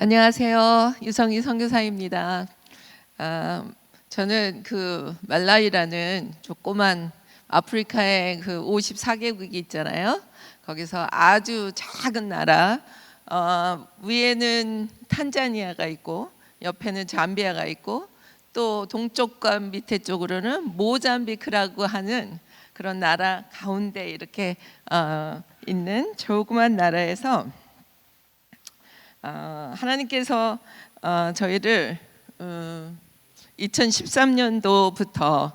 안녕하세요. 유성희 선교사입니다. 저는 그 말라위라는 조그만 아프리카의 그 54개국이 있잖아요. 거기서 아주 작은 나라, 위에는 탄자니아가 있고 옆에는 잠비아가 있고 또 동쪽과 밑에 쪽으로는 모잠비크라고 하는 그런 나라 가운데 이렇게 있는 조그만 나라에서 하나님께서 저희를 2013년도부터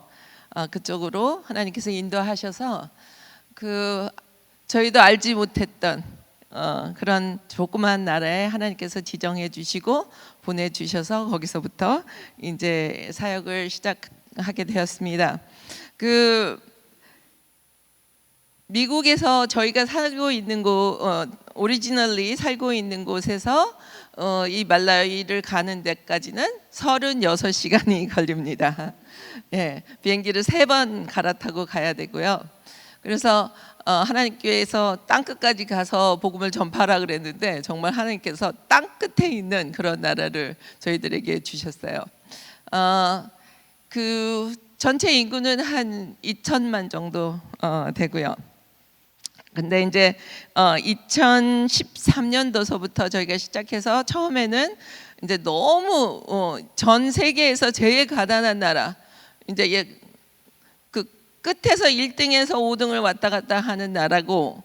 그쪽으로 하나님께서 인도하셔서 저희도 알지 못했던 그런 조그만 나라에 하나님께서 지정해 주시고 보내주셔서 거기서부터 이제 사역을 시작하게 되었습니다. 미국에서 저희가 살고 있는 오리지널리 살고 있는 곳에서 이 말라위를 가는 데까지는 36시간이 걸립니다. 예, 비행기를 3번 갈아타고 가야 되고요. 그래서 하나님께서 땅끝까지 가서 복음을 전파하라 그랬는데 정말 하나님께서 땅끝에 있는 그런 나라를 저희들에게 주셨어요. 그 전체 인구는 한 2천만 정도 되고요. 근데 이제 2013년도서부터 저희가 시작해서 처음에는 이제 너무 전 세계에서 제일 가난한 나라, 이제 그 끝에서 1등에서 5등을 왔다 갔다 하는 나라고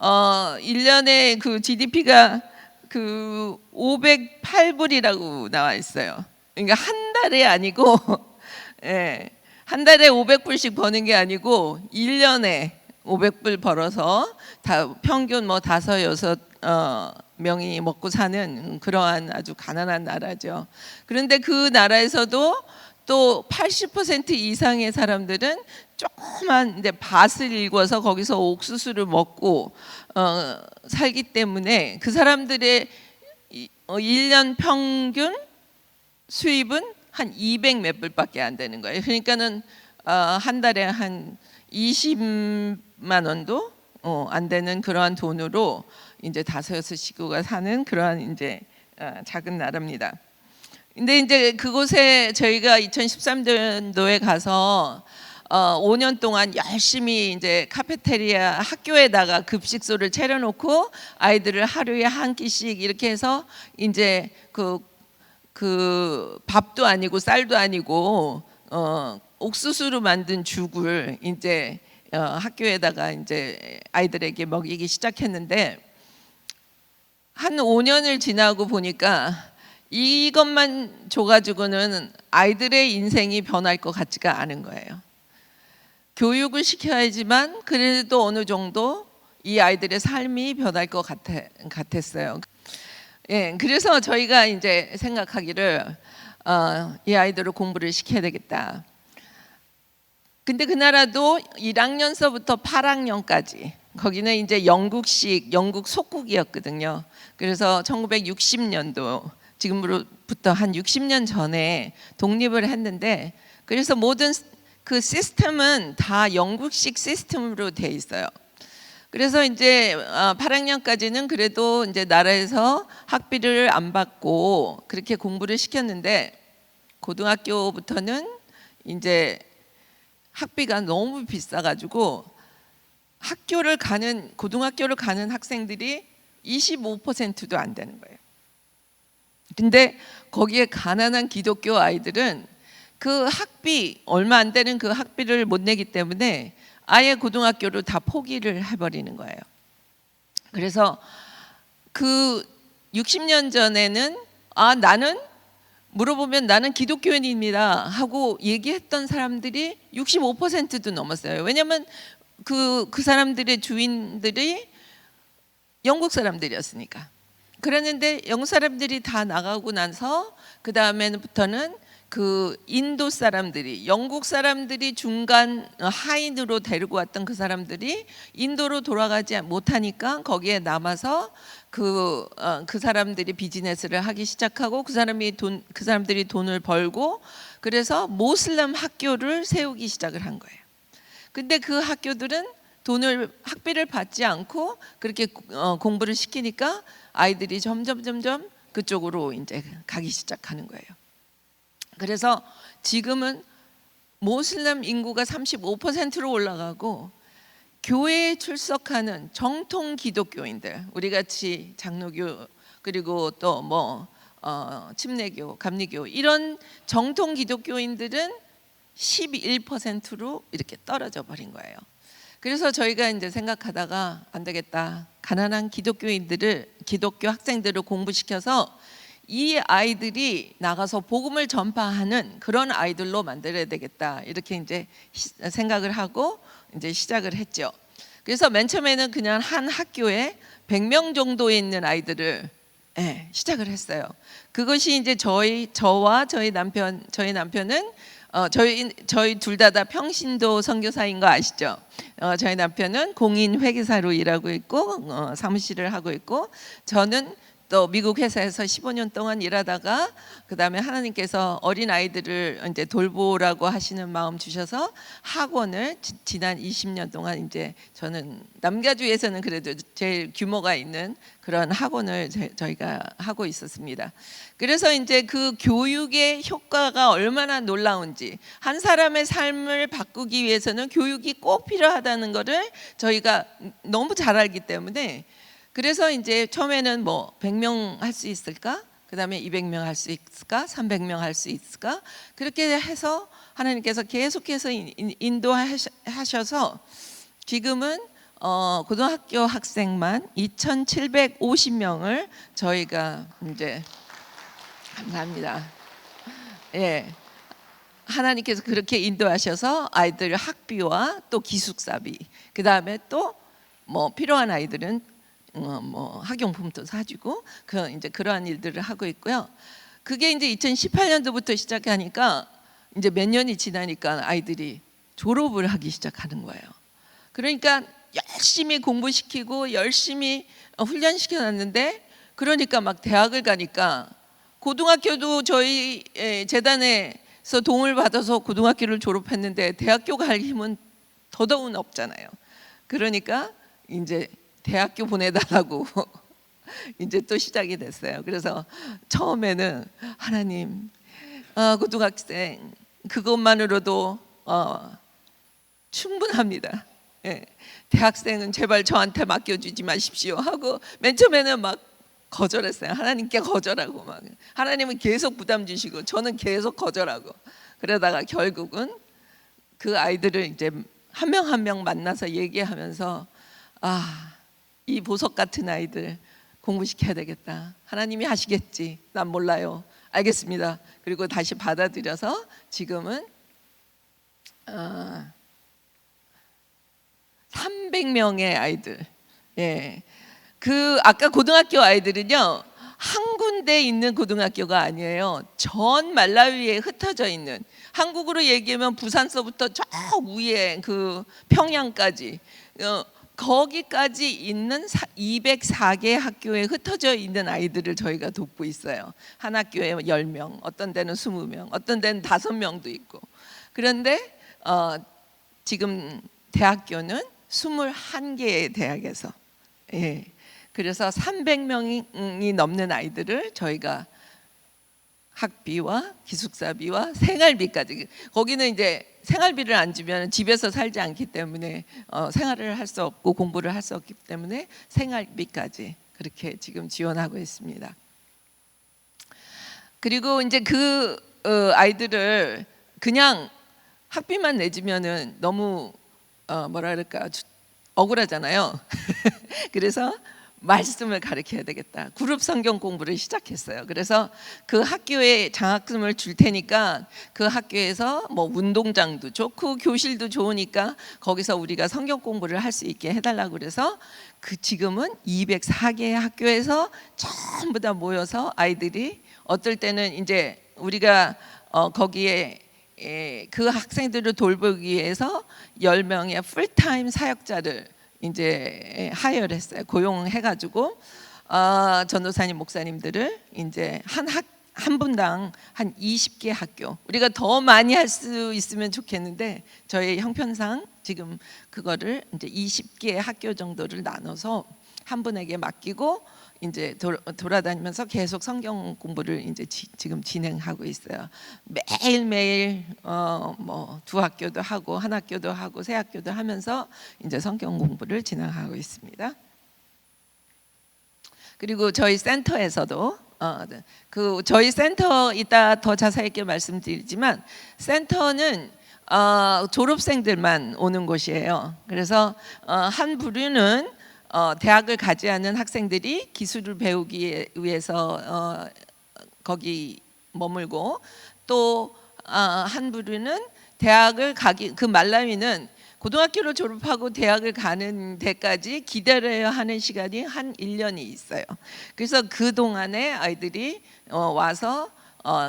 1년에 그 GDP가 그 508불이라고 나와 있어요. 그러니까 한 달에 아니고 예, 한 달에 500불씩 버는 게 아니고 1년에 500불 벌어서 평균 뭐 5-6명이 먹고 사는 그러한 아주 가난한 나라죠. 그런데 그 나라에서도 또 80% 이상의 사람들은 조그만 이제 밭을 일궈서 거기서 옥수수를 먹고 살기 때문에 그 사람들의 1년 평균 수입은 한 200 몇 불밖에 안 되는 거예요. 그러니까는 한 달에 한 20만 원도 안 되는 그러한 돈으로 이제 5-6식구가 사는 그러한 이제 작은 나라입니다. 근데 이제 그곳에 저희가 2013년도에 가서 5년 동안 열심히 이제 카페테리아 학교에다가 급식소를 차려놓고 아이들을 하루에 한 끼씩 이렇게 해서 이제 그 밥도 아니고 쌀도 아니고 옥수수로 만든 죽을 이제 학교에다가 이제 아이들에게 먹이기 시작했는데 한 5년을 지나고 보니까 이것만 줘가지고는 아이들의 인생이 변할 것 같지가 않은 거예요. 교육을 시켜야지만 그래도 어느 정도 이 아이들의 삶이 변할 것 같았어요. 예, 그래서 저희가 이제 생각하기를 이 아이들을 공부를 시켜야 되겠다. 근데 그 나라도 1학년서부터 8학년까지 거기는 이제 영국 속국이었거든요. 그래서 1960년도 지금으로부터 한 60년 전에 독립을 했는데 그래서 모든 그 시스템은 다 영국식 시스템으로 돼 있어요. 그래서 이제 8학년까지는 그래도 이제 나라에서 학비를 안 받고 그렇게 공부를 시켰는데 고등학교부터는 이제 학비가 너무 비싸가지고 고등학교를 가는 학생들이 25%도 안 되는 거예요. 근데 거기에 가난한 기독교 아이들은 그 학비 얼마 안 되는 그 학비를 못 내기 때문에 아예 고등학교를 다 포기를 해버리는 거예요. 그래서 그 60년 전에는 나는 물어보면 나는 기독교인입니다 하고 얘기했던 사람들이 65%도 넘었어요. 왜냐하면 그 사람들의 주인들이 영국 사람들이었으니까. 그랬는데 영국 사람들이 다 나가고 나서 그 다음에부터는 그 인도 사람들이 영국 사람들이 중간 하인으로 데리고 왔던 그 사람들이 인도로 돌아가지 못하니까 거기에 남아서 그 사람들이 비즈니스를 하기 시작하고 그 사람들이 돈을 벌고 그래서 모슬람 학교를 세우기 시작을 한 거예요. 근데 그 학교들은 학비를 받지 않고 그렇게 공부를 시키니까 아이들이 점점 그쪽으로 이제 가기 시작하는 거예요. 그래서 지금은 모슬렘 인구가 35%로 올라가고 교회에 출석하는 정통 기독교인들, 우리 같이 장로교 그리고 또 뭐 침례교, 감리교 이런 정통 기독교인들은 11%로 이렇게 떨어져 버린 거예요. 그래서 저희가 이제 생각하다가 안 되겠다. 가난한 기독교인들을, 기독교 학생들을 공부시켜서 이 아이들이 나가서 복음을 전파하는 그런 아이들로 만들어야 되겠다. 이렇게 이제 생각을 하고 이제 시작을 했죠. 그래서 맨 처음에는 그냥 한 학교에 100명 정도에 있는 아이들을 시작을 했어요. 그것이 이제 저와 저희 남편은 저희 둘 다 평신도 선교사인 거 아시죠? 저희 남편은 공인 회계사로 일하고 있고 사무실을 하고 있고, 저는 또 미국 회사에서 15년 동안 일하다가 그다음에 하나님께서 어린 아이들을 이제 돌보라고 하시는 마음 주셔서 학원을 지난 20년 동안 이제 저는 남가주에서는 그래도 제일 규모가 있는 그런 학원을 저희가 하고 있었습니다. 그래서 이제 그 교육의 효과가 얼마나 놀라운지, 한 사람의 삶을 바꾸기 위해서는 교육이 꼭 필요하다는 것을 저희가 너무 잘 알기 때문에, 그래서 이제 처음에는 뭐 100명 할 수 있을까? 그다음에 200명 할 수 있을까? 300명 할 수 있을까? 그렇게 해서 하나님께서 계속해서 인도하셔서 지금은 고등학교 학생만 2,750명을 저희가 이제, 감사합니다. 하나님께서 그렇게 인도하셔서 아이들 학비와 또 기숙사비, 그다음에 또 뭐 필요한 아이들은 뭐 학용품도 사주고 이제 그러한 일들을 하고 있고요. 그게 이제 2018년도부터 시작하니까 이제 몇 년이 지나니까 아이들이 졸업을 하기 시작하는 거예요. 그러니까 열심히 공부시키고 열심히 훈련시켜놨는데, 그러니까 막 대학을 가니까, 고등학교도 저희 재단에서 도움을 받아서 고등학교를 졸업했는데 대학교 갈 힘은 더더욱 없잖아요. 그러니까 이제 대학교 보내달라고 이제 또 시작이 됐어요. 그래서 처음에는 하나님, 고등학생 그것만으로도 충분합니다. 대학생은 제발 저한테 맡겨주지 마십시오 하고 맨 처음에는 막 거절했어요. 하나님께 거절하고 막, 하나님은 계속 부담 주시고 저는 계속 거절하고, 그러다가 결국은 그 아이들을 이제 한 명 한 명 만나서 얘기하면서, 이 보석 같은 아이들 공부시켜야 되겠다. 하나님이 하시겠지. 난 몰라요. 알겠습니다. 그리고 다시 받아들여서 지금은 300명의 아이들. 그 아까 고등학교 아이들은요, 한 군데 있는 고등학교가 아니에요. 전 말라위에 흩어져 있는, 한국으로 얘기하면 부산서부터 저 위에 그 평양까지 거기까지 있는 204개 학교에 흩어져 있는 아이들을 저희가 돕고 있어요. 한 학교에 10명, 어떤 데는 20명, 어떤 데는 5명도 있고. 그런데 지금 대학교는 21개의 대학에서, 그래서 300명이 넘는 아이들을 저희가 학비와 기숙사비와 생활비까지, 거기는 이제 생활비를 안 주면 집에서 살지 않기 때문에 생활을 할 수 없고 공부를 할 수 없기 때문에 생활비까지 그렇게 지금 지원하고 있습니다. 그리고 이제 그 아이들을 그냥 학비만 내주면은 너무 뭐라 그럴까, 억울하잖아요. 그래서 말씀을 가르쳐야 되겠다. 그룹 성경 공부를 시작했어요. 그래서 그 학교에 장학금을 줄 테니까 그 학교에서 뭐 운동장도 좋고 교실도 좋으니까 거기서 우리가 성경 공부를 할 수 있게 해달라고 그래서 지금은 204개의 학교에서 전부 다 모여서 아이들이, 어떨 때는 이제 우리가 거기에 그 학생들을 돌보기 위해서 10명의 풀타임 사역자를 이제 하이어를 했어요. 고용해가지고 전도사님, 목사님들을 이제 한 분당 한 20개 학교, 우리가 더 많이 할 수 있으면 좋겠는데 저희 형편상 지금 그거를 이제 20개 학교 정도를 나눠서 한 분에게 맡기고 이제 돌아다니면서 계속 성경 공부를 이제 지금 진행하고 있어요. 매일매일 뭐 두 학교도 하고 한 학교도 하고 세 학교도 하면서 이제 성경 공부를 진행하고 있습니다. 그리고 저희 센터에서도 저희 센터 이따 더 자세히 있게 말씀드리지만 센터는 졸업생들만 오는 곳이에요. 그래서 한 부류는 대학을 가지 않은 학생들이 기술을 배우기 위해서 거기 머물고, 또 한 부류는 대학을 가기, 그 말라위는 고등학교를 졸업하고 대학을 가는 데까지 기다려야 하는 시간이 한 1년이 있어요. 그래서 그 동안에 아이들이 와서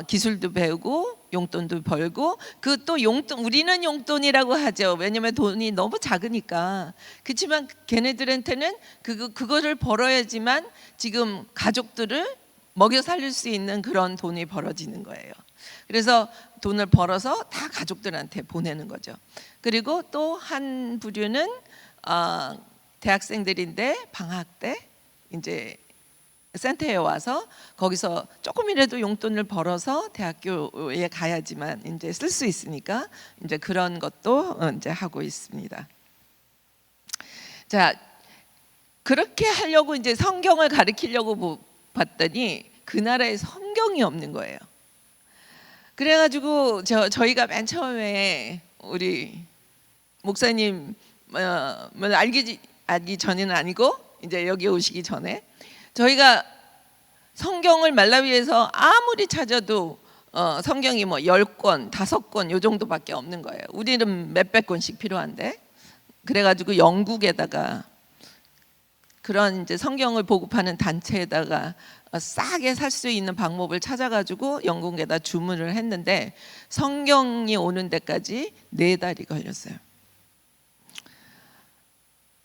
기술도 배우고 용돈도 벌고, 그 또 용돈, 우리는 용돈이라고 하죠. 왜냐면 돈이 너무 작으니까. 그렇지만 걔네들한테는 그거를 벌어야지만 지금 가족들을 먹여 살릴 수 있는 그런 돈이 벌어지는 거예요. 그래서 돈을 벌어서 다 가족들한테 보내는 거죠. 그리고 또 한 부류는 대학생들인데 방학 때 이제 센터에 와서 거기서 조금이라도 용돈을 벌어서 대학교에 가야지만 이제 쓸 수 있으니까 이제 그런 것도 이제 하고 있습니다. 자, 그렇게 하려고 이제 성경을 가르치려고 봤더니 그 나라에 성경이 없는 거예요. 그래가지고 저희가 맨 처음에 우리 목사님 알기 전에는 아니고 이제 여기 오시기 전에 저희가 성경을 말라위에서 아무리 찾아도 성경이 뭐 10권, 5권 요 정도밖에 없는 거예요. 우리는 몇백 권씩 필요한데. 그래가지고 영국에다가 그런 이제 성경을 보급하는 단체에다가 싸게 살 수 있는 방법을 찾아가지고 영국에다 주문을 했는데 성경이 오는 데까지 4달이 걸렸어요.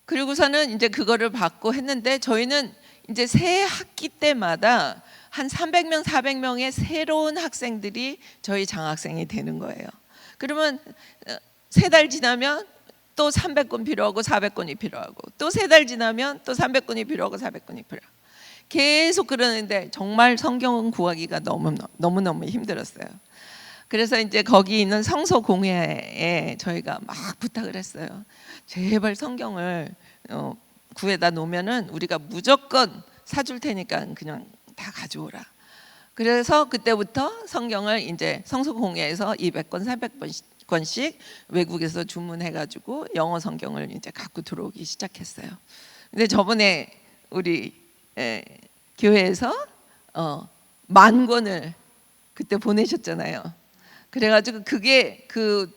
그리고서는 이제 그거를 받고 했는데 저희는 이제 새 학기 때마다 한 300명, 400명의 새로운 학생들이 저희 장학생이 되는 거예요. 그러면 3달 지나면 또 300권 필요하고 400권이 필요하고, 또 3달 지나면 또 300권이 필요하고 400권이 필요하고, 계속 그러는데 정말 성경 구하기가 너무너무 힘들었어요. 그래서 이제 거기 있는 성서공회에 저희가 막 부탁을 했어요. 제발 성경을 구해다 놓으면은 우리가 무조건 사줄 테니까 그냥 다 가져오라. 그래서 그때부터 성경을 이제 성서공회에서 200권, 300권씩 외국에서 주문해가지고 영어 성경을 이제 갖고 들어오기 시작했어요. 근데 저번에 우리 교회에서 10,000권을 그때 보내셨잖아요. 그래가지고 그게 그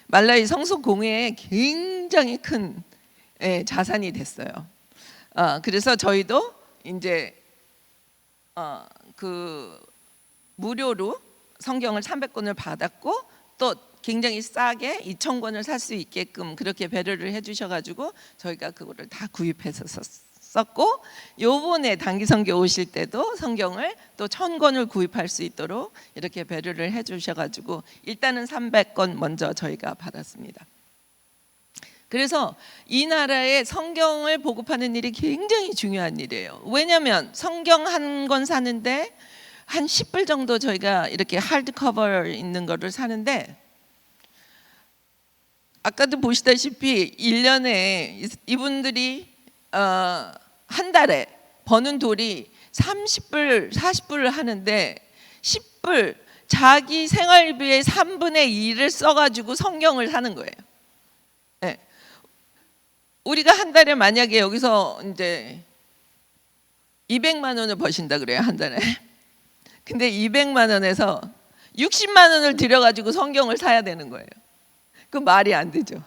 말라위 성서공회에 굉장히 큰 자산이 됐어요. 그래서 저희도 이제 그 무료로 성경을 300권을 받았고, 또 굉장히 싸게 2,000권을 살 수 있게끔 그렇게 배려를 해주셔가지고 저희가 그거를 다 구입해서 썼고, 요번에 단기 선교 오실 때도 성경을 또 1,000권을 구입할 수 있도록 이렇게 배려를 해주셔가지고 일단은 300권 먼저 저희가 받았습니다. 그래서 이 나라에 성경을 보급하는 일이 굉장히 중요한 일이에요. 왜냐하면 성경 한 권 사는데 한 10불 정도 저희가 이렇게 하드커버 있는 거를 사는데, 아까도 보시다시피 1년에 이분들이 한 달에 버는 돈이 30불, 40불을 하는데 10불, 자기 생활비의 3분의 2를 써가지고 성경을 사는 거예요. 네. 우리가 한 달에 만약에 여기서 이제 200만 원을 버신다 그래요, 한 달에. 근데 200만 원에서 60만 원을 들여가지고 성경을 사야 되는 거예요. 그 말이 안 되죠.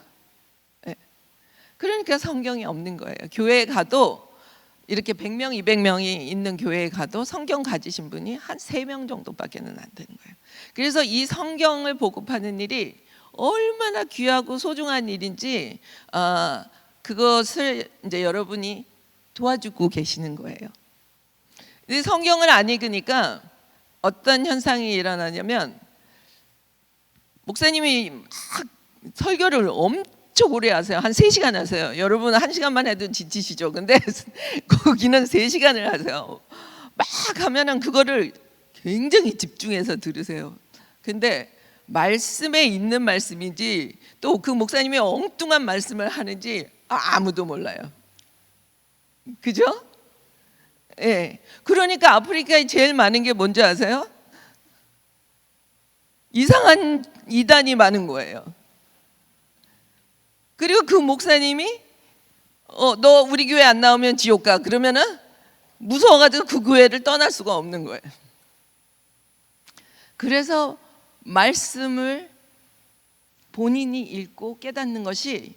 네. 그러니까 성경이 없는 거예요. 교회에 가도 이렇게 100명, 200명이 있는 교회에 가도 성경 가지신 분이 한 3명 정도밖에는 안 되는 거예요. 그래서 이 성경을 보급하는 일이 얼마나 귀하고 소중한 일인지 그것을 이제 여러분이 도와주고 계시는 거예요. 근데 성경을 안 읽으니까 어떤 현상이 일어나냐면 목사님이 막 설교를 엄청 무척 오래 하세요. 한 3시간 하세요. 여러분 1시간만 해도 지치시죠. 근데 거기는 3시간을 하세요. 막 하면은 그거를 굉장히 집중해서 들으세요. 근데 말씀에 있는 말씀인지 또 그 목사님이 엉뚱한 말씀을 하는지 아무도 몰라요. 그죠? 예. 그러니까 아프리카에 제일 많은 게 뭔지 아세요? 이상한 이단이 많은 거예요. 그리고 그 목사님이 너 우리 교회 안 나오면 지옥 가. 그러면은 무서워가지고 그 교회를 떠날 수가 없는 거예요. 그래서 말씀을 본인이 읽고 깨닫는 것이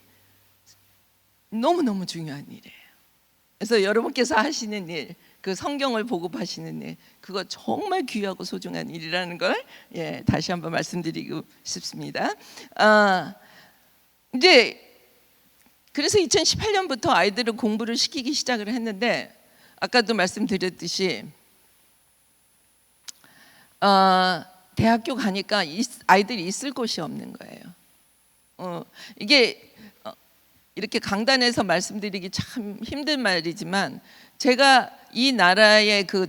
너무너무 중요한 일이에요. 그래서 여러분께서 하시는 일, 그 성경을 보급하시는 일, 그거 정말 귀하고 소중한 일이라는 걸 다시 한번 말씀드리고 싶습니다. 이제 그래서 2018년부터 아이들을 공부를 시키기 시작을 했는데 아까도 말씀드렸듯이 대학교 가니까 아이들이 있을 곳이 없는 거예요. 이게 이렇게 강단에서 말씀드리기 참 힘든 말이지만 제가 이 나라의 그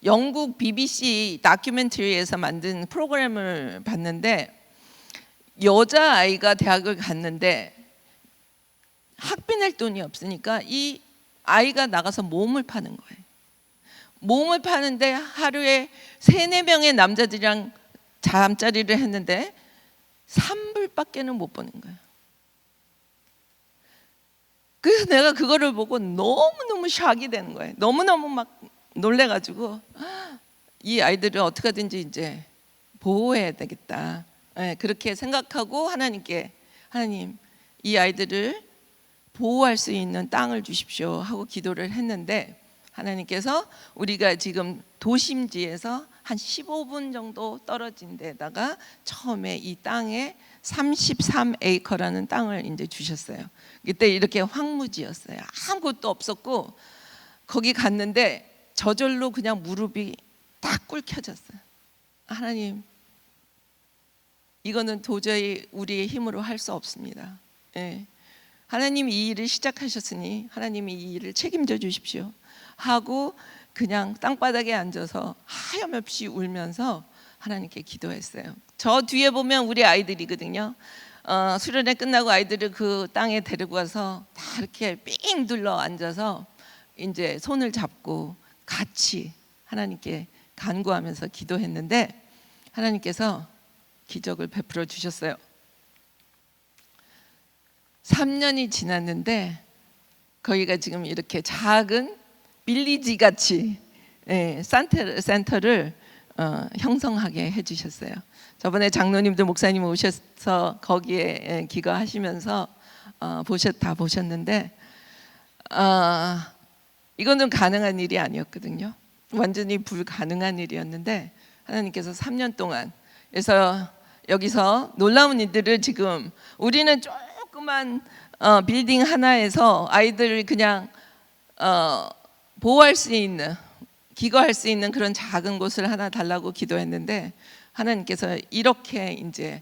영국 BBC 다큐멘터리에서 만든 프로그램을 봤는데 여자아이가 대학을 갔는데 학비 낼 돈이 없으니까 이 아이가 나가서 몸을 파는 거예요. 몸을 파는데 하루에 3-4명의 남자들이랑 잠자리를 했는데 3불밖에는 못 버는 거예요. 그래서 내가 그거를 보고 너무너무 샥이 되는 거예요. 너무너무 막 놀래가지고 이 아이들을 어떻게 하든지 이제 보호해야 되겠다. 그렇게 생각하고 하나님께 하나님 이 아이들을 보호할 수 있는 땅을 주십시오 하고 기도를 했는데 하나님께서 우리가 지금 도심지에서 한 15분 정도 떨어진 데다가 처음에 이 땅에 33에이커라는 땅을 이제 주셨어요. 그때 이렇게 황무지였어요. 아무것도 없었고 거기 갔는데 저절로 그냥 무릎이 딱 꿇혀졌어요. 하나님, 이거는 도저히 우리의 힘으로 할 수 없습니다. 하나님이 이 일을 시작하셨으니 하나님이 이 일을 책임져 주십시오 하고 그냥 땅바닥에 앉아서 하염없이 울면서 하나님께 기도했어요. 저 뒤에 보면 우리 아이들이거든요. 수련회 끝나고 아이들을 그 땅에 데리고 와서 다 이렇게 삥 둘러 앉아서 이제 손을 잡고 같이 하나님께 간구하면서 기도했는데 하나님께서 기적을 베풀어 주셨어요. 3년이 지났는데 거기가 지금 이렇게 작은 빌리지 같이 센터를 형성하게 해주셨어요. 저번에 장로님들 목사님 오셔서 거기에 기거하시면서 다 보셨는데 이거는 가능한 일이 아니었거든요. 완전히 불가능한 일이었는데 하나님께서 3년 동안 그래서 여기서 놀라운 일들을 지금 우리는 조그만 빌딩 하나에서 아이들을 그냥 보호할 수 있는 기거할 수 있는 그런 작은 곳을 하나 달라고 기도했는데 하나님께서 이렇게 이제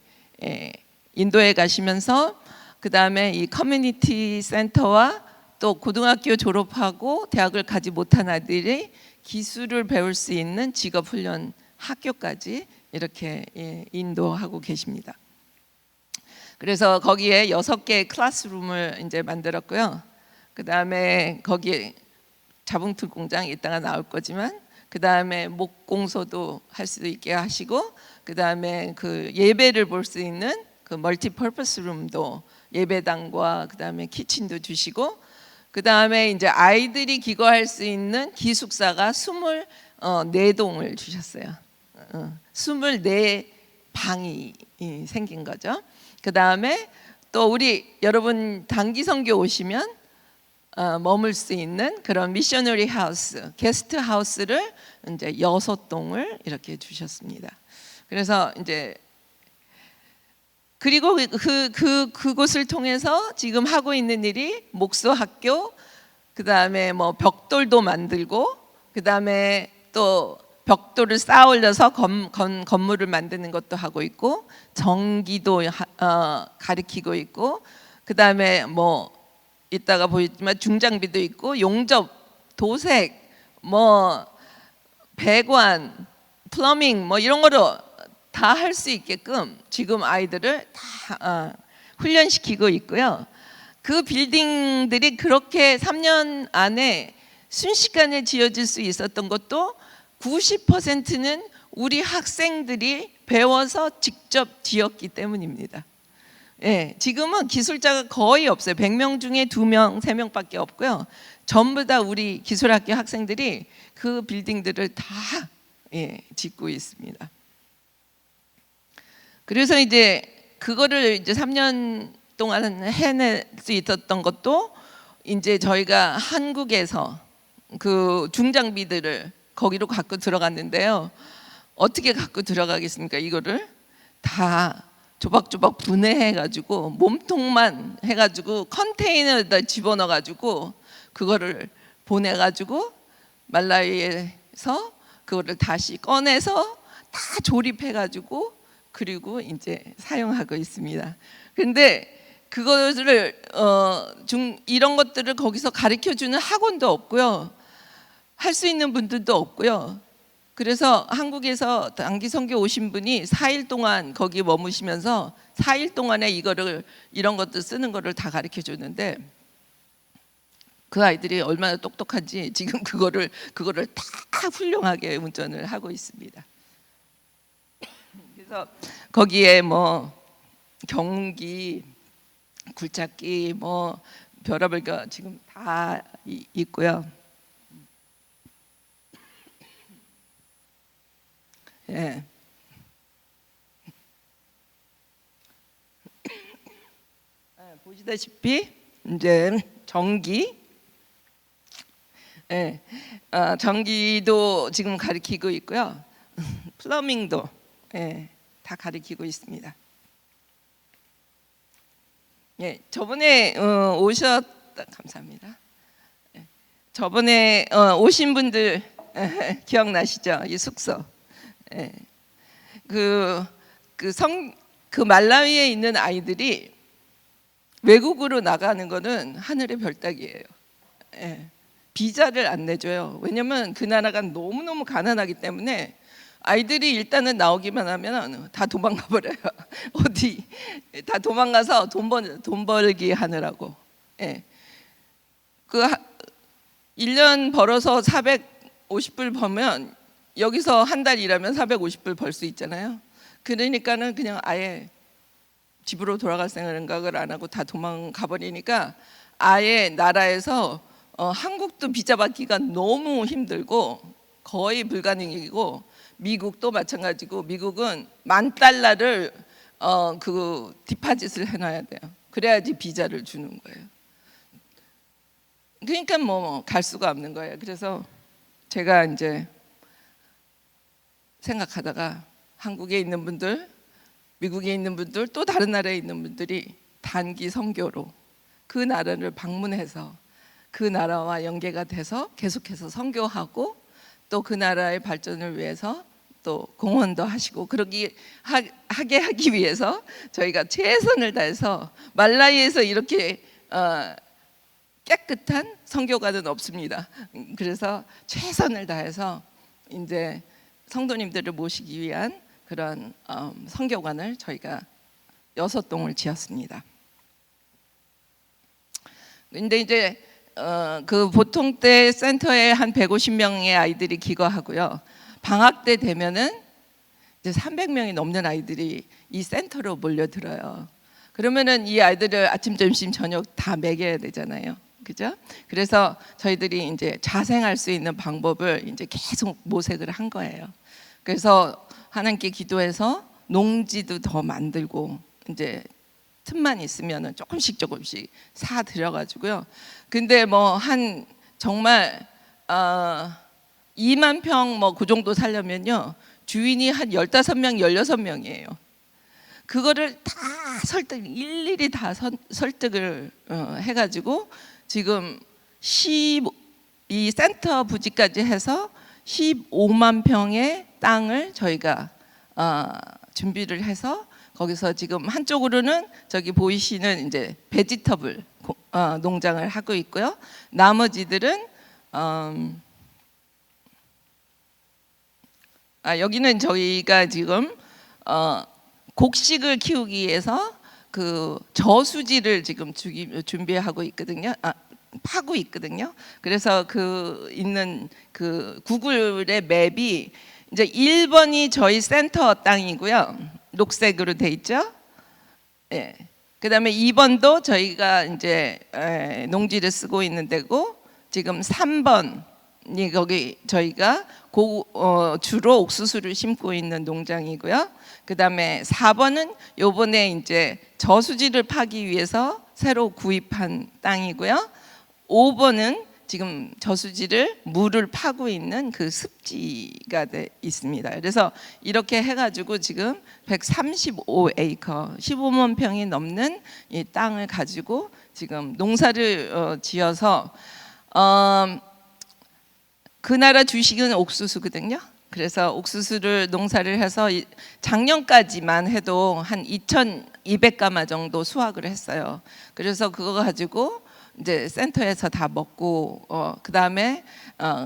인도에 가시면서 그 다음에 이 커뮤니티 센터와 또 고등학교 졸업하고 대학을 가지 못한 아이들이 기술을 배울 수 있는 직업훈련 학교까지 이렇게 인도하고 계십니다. 그래서 거기에 6개의 클래스룸을 이제 만들었고요. 그 다음에 거기에 자봉틀 공장 이따가 나올 거지만 그 다음에 목공소도 할 수 있게 하시고 그 다음에 그 예배를 볼 수 있는 그 멀티퍼포스 룸도 예배당과 그 다음에 키친도 주시고 그 다음에 이제 아이들이 기거할 수 있는 기숙사가 24동을 주셨어요. 24방이 생긴 거죠. 그 다음에 또 우리 여러분 단기 선교 오시면 머물 수 있는 그런 미셔너리 하우스, 게스트 하우스를 이제 6동을 이렇게 주셨습니다. 그래서 이제 그리고 그곳을 통해서 지금 하고 있는 일이 목수 학교, 그 다음에 뭐 벽돌도 만들고, 그 다음에 또 벽돌을 쌓아 올려서 건물을 만드는 것도 하고 있고, 전기도 가르치고 있고, 그 그다음에 뭐 이따가 보이지만 중장비도 있고 용접, 도색, 뭐 배관, 플러밍 뭐 이런 거로 다 할 수 있게끔 지금 아이들을 다 훈련시키고 있고요. 그 빌딩들이 그렇게 3년 안에 순식간에 지어질 수 있었던 것도 90%는 우리 학생들이 배워서 직접 지었기 때문입니다. 예, 지금은 기술자가 거의 없어요. 100명 중에 2명, 3명밖에 없고요. 전부 다 우리 기술학교 학생들이 그 빌딩들을 다 짓고 있습니다. 그래서 이제 그거를 이제 3년 동안 해낼 수 있었던 것도 이제 저희가 한국에서 그 중장비들을 거기로 갖고 들어갔는데요. 어떻게 갖고 들어가겠습니까? 이거를 다 조박조박 분해해가지고 몸통만 해가지고 컨테이너에다 집어넣어가지고 그거를 보내가지고 말라위에서 그거를 다시 꺼내서 다 조립해가지고 그리고 이제 사용하고 있습니다. 근데 그것을 이런 것들을 거기서 가르쳐주는 학원도 없고요. 할 수 있는 분들도 없고요. 그래서 한국에서 단기 선교 오신 분이 4일 동안 거기 머무시면서 4일 동안에 이런 것들 쓰는 거를 다 가르쳐 줬는데 그 아이들이 얼마나 똑똑한지 지금 그거를 다 훌륭하게 운전을 하고 있습니다. 그래서 거기에 뭐 경운기, 굴착기, 뭐 별의별 거 지금 다 있고요. 예. 보시다시피 이제 전기, 전기도 지금 가르치고 있고요. 플러밍도 다 가르치고 있습니다. 저번에 감사합니다. 저번에 오신 분들 기억나시죠? 이 숙소. 그 말라위에 있는 아이들이 외국으로 나가는 거는 하늘의 별따기예요. 비자를 안 내줘요. 왜냐면 그 나라가 너무너무 가난하기 때문에 아이들이 일단은 나오기만 하면 다 도망가 버려요. 어디 다 도망가서 돈 벌기 하느라고. 그 1년 벌어서 450불 벌면 여기서 한 달 일하면 450불 벌 수 있잖아요. 그러니까는 그냥 아예 집으로 돌아갈 생각을 안 하고 다 도망가 버리니까 아예 나라에서 한국도 비자 받기가 너무 힘들고 거의 불가능이고 미국도 마찬가지고 미국은 $10,000를 그 디파짓을 해놔야 돼요. 그래야지 비자를 주는 거예요. 그러니까 뭐 갈 수가 없는 거예요. 그래서 제가 이제 생각하다가 한국에 있는 분들, 미국에 있는 분들, 또 다른 나라에 있는 분들이 단기 선교로 그 나라를 방문해서 그 나라와 연계가 돼서 계속해서 선교하고 또 그 나라의 발전을 위해서 또 공헌도 하시고 하게 하기 위해서 저희가 최선을 다해서 말라위에서 이렇게 깨끗한 선교가는 없습니다. 그래서 최선을 다해서 이제 성도님들을 모시기 위한 그런 선교관을 저희가 6동을 지었습니다. 근데 이제 그 보통 때 센터에 한 150명의 아이들이 기거하고요. 방학 때 되면은 이제 300명이 넘는 아이들이 이 센터로 몰려들어요. 그러면은 이 아이들을 아침, 점심, 저녁 다 먹여야 되잖아요. 그죠? 그래서 저희들이 이제 자생할 수 있는 방법을 이제 계속 모색을 한 거예요. 그래서 하나님께 기도해서 농지도 더 만들고 이제 틈만 있으면은 조금씩 사 들여가지고요. 근데 뭐 한 정말 2만 평 뭐 그 정도 살려면요 주인이 한 15명, 16명이에요. 그거를 다 일일이 다 설득을 해가지고 지금 이 센터 부지까지 해서 15만 평의 땅을 저희가 준비를 해서 거기서 지금 한쪽으로는 저기 보이시는 이제 베지터블 농장을 하고 있고요. 나머지들은 여기는 저희가 지금 곡식을 키우기 위해서 그 저수지를 지금 준비하고 있거든요. 파고 있거든요. 그래서 그 있는 그 구글의 맵이 이제 1번이 저희 센터 땅이고요. 녹색으로 돼 있죠. 예. 그다음에 2번도 저희가 이제 농지를 쓰고 있는 데고, 지금 3번이 거기 저희가 주로 옥수수를 심고 있는 농장이고요. 그다음에 4번은 요번에 이제 저수지를 파기 위해서 새로 구입한 땅이고요. 5번은 지금 저수지를 물을 파고 있는 그 습지가 있습니다. 그래서 이렇게 해가지고 지금 135에이커, 15만 평이 넘는 이 땅을 가지고 지금 농사를 지어서 그 나라 주식은 옥수수거든요. 그래서 옥수수를 농사를 해서 작년까지만 해도 한 2,200가마 정도 수확을 했어요. 그래서 그거 가지고 이제 센터에서 다 먹고 그 다음에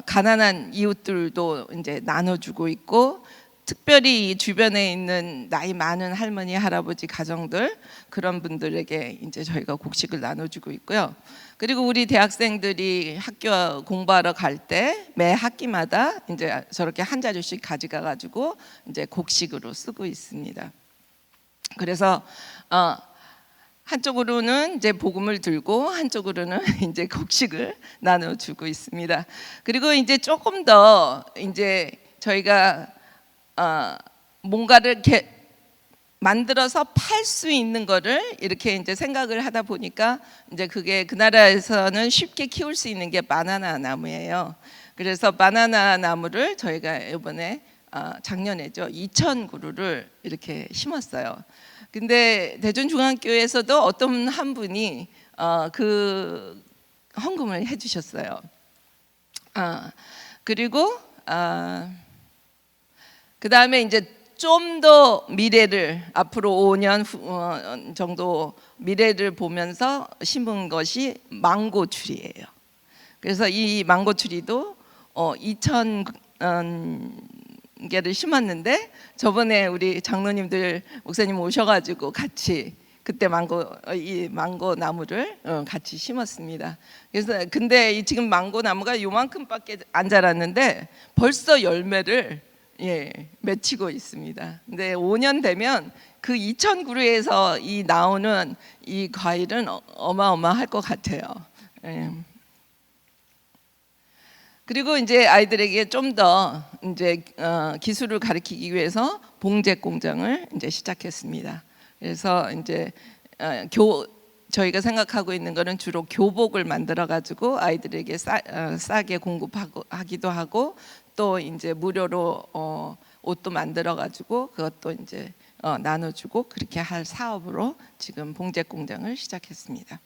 가난한 이웃들도 이제 나눠주고 있고, 특별히 이 주변에 있는 나이 많은 할머니 할아버지 가정들, 그런 분들에게 이제 저희가 곡식을 나눠주고 있고요. 그리고 우리 대학생들이 학교 공부하러 갈 때 매 학기마다 이제 저렇게 한 자루씩 가져가 가지고 이제 곡식으로 쓰고 있습니다. 그래서 한쪽으로는 이제 복음을 들고 한쪽으로는 이제 곡식을 나눠주고 있습니다. 그리고 이제 조금 더 이제 저희가 뭔가를 이렇게 만들어서 팔 수 있는 거를 이렇게 이제 생각을 하다 보니까 이제 그게 그 나라에서는 쉽게 키울 수 있는 게 바나나 나무예요. 그래서 바나나 나무를 저희가 이번에 작년에죠, 2,000그루를 이렇게 심었어요. 근데 대전중앙교회에서도 어떤 한 분이 그 헌금을 해주셨어요. 그리고 그 다음에 이제 좀 더 미래를, 앞으로 5년 정도 미래를 보면서 심은 것이 망고추리예요. 그래서 이 망고추리도 2,000개를 심었는데, 저번에 우리 장로님들 목사님 오셔가지고 같이 그때 이 망고 나무를 같이 심었습니다. 그래서 근데 지금 망고 나무가 요만큼밖에 안 자랐는데 벌써 열매를 맺히고 있습니다. 근데 5년 되면 그 2,000그루에서 이 나오는 이 과일은 어마어마할 것 같아요. 그리고 이제 아이들에게 좀 더 이제 기술을 가르치기 위해서 봉제 공장을 이제 시작했습니다. 그래서 이제 저희가 생각하고 있는 거는 주로 교복을 만들어 가지고 아이들에게 싸게 공급하기도 하고, 또 이제 무료로 옷도 만들어 가지고 그것도 이제 나눠주고, 그렇게 할 사업으로 지금 봉제 공장을 시작했습니다.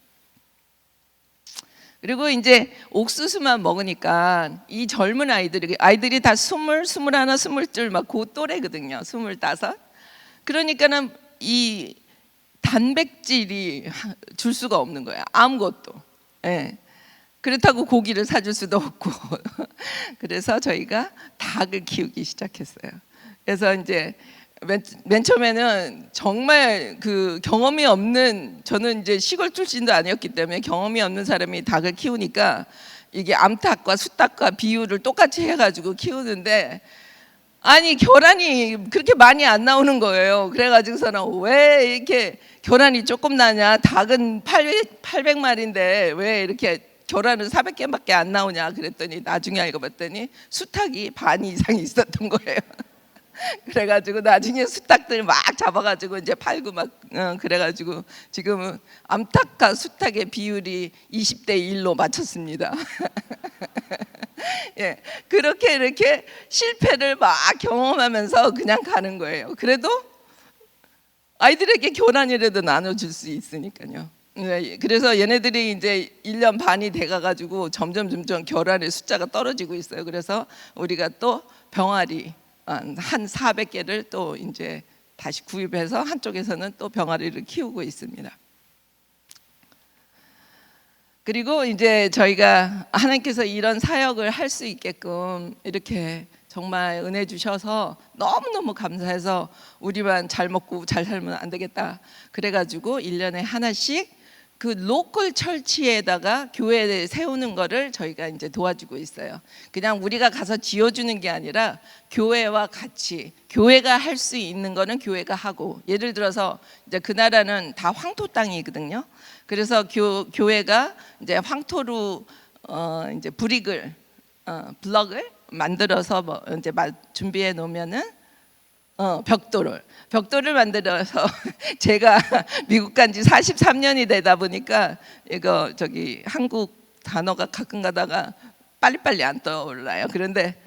그리고 이제 옥수수만 먹으니까 이 젊은 아이들이 다 20, 21, 22 막 그 또래거든요. 25. 그러니까는 이 단백질이 줄 수가 없는 거예요. 아무것도. 그렇다고 고기를 사줄 수도 없고. 그래서 저희가 닭을 키우기 시작했어요. 그래서 이제 맨 처음에는 정말 그 경험이 없는, 저는 이제 시골 출신도 아니었기 때문에 경험이 없는 사람이 닭을 키우니까 이게 암탉과 수탉과 비율을 똑같이 해가지고 키우는데, 아니 결함이 그렇게 많이 안 나오는 거예요. 그래가지고서는 왜 이렇게 결함이 조금 나냐, 닭은 800마리인데 왜 이렇게 결함은 400개밖에 안 나오냐 그랬더니 나중에 알고 봤더니 수탉이 반 이상 있었던 거예요. 그래가지고 나중에 수탉들 막 잡아가지고 이제 팔고 막 그래가지고 지금은 암탉과 수탉의 비율이 20대 1로 맞췄습니다. 그렇게 이렇게 실패를 막 경험하면서 그냥 가는 거예요. 그래도 아이들에게 교란이라도 나눠줄 수 있으니까요. 그래서 얘네들이 이제 1년 반이 돼가가지고 점점 결란의 숫자가 떨어지고 있어요. 그래서 우리가 또 병아리 한 400개를 또 이제 다시 구입해서 한쪽에서는 또 병아리를 키우고 있습니다. 그리고 이제 저희가 하나님께서 이런 사역을 할 수 있게끔 이렇게 정말 은혜 주셔서 너무너무 감사해서 우리만 잘 먹고 잘 살면 안 되겠다. 그래가지고 1년에 하나씩 그 로컬 철치에다가 교회에 세우는 거를 저희가 이제 도와주고 있어요. 그냥 우리가 가서 지어주는 게 아니라 교회와 같이 교회가 할 수 있는 거는 교회가 하고, 예를 들어서 이제 그 나라는 다 황토 땅이거든요. 그래서 교회가 이제 황토로 이제 브릭을 블럭을 만들어서 뭐 이제 준비해 놓으면은 벽돌을 만들어서 제가 미국 간 지 43년이 되다 보니까 이거 저기 한국 단어가 가끔 가다가 빨리빨리 안 떠올라요. 그런데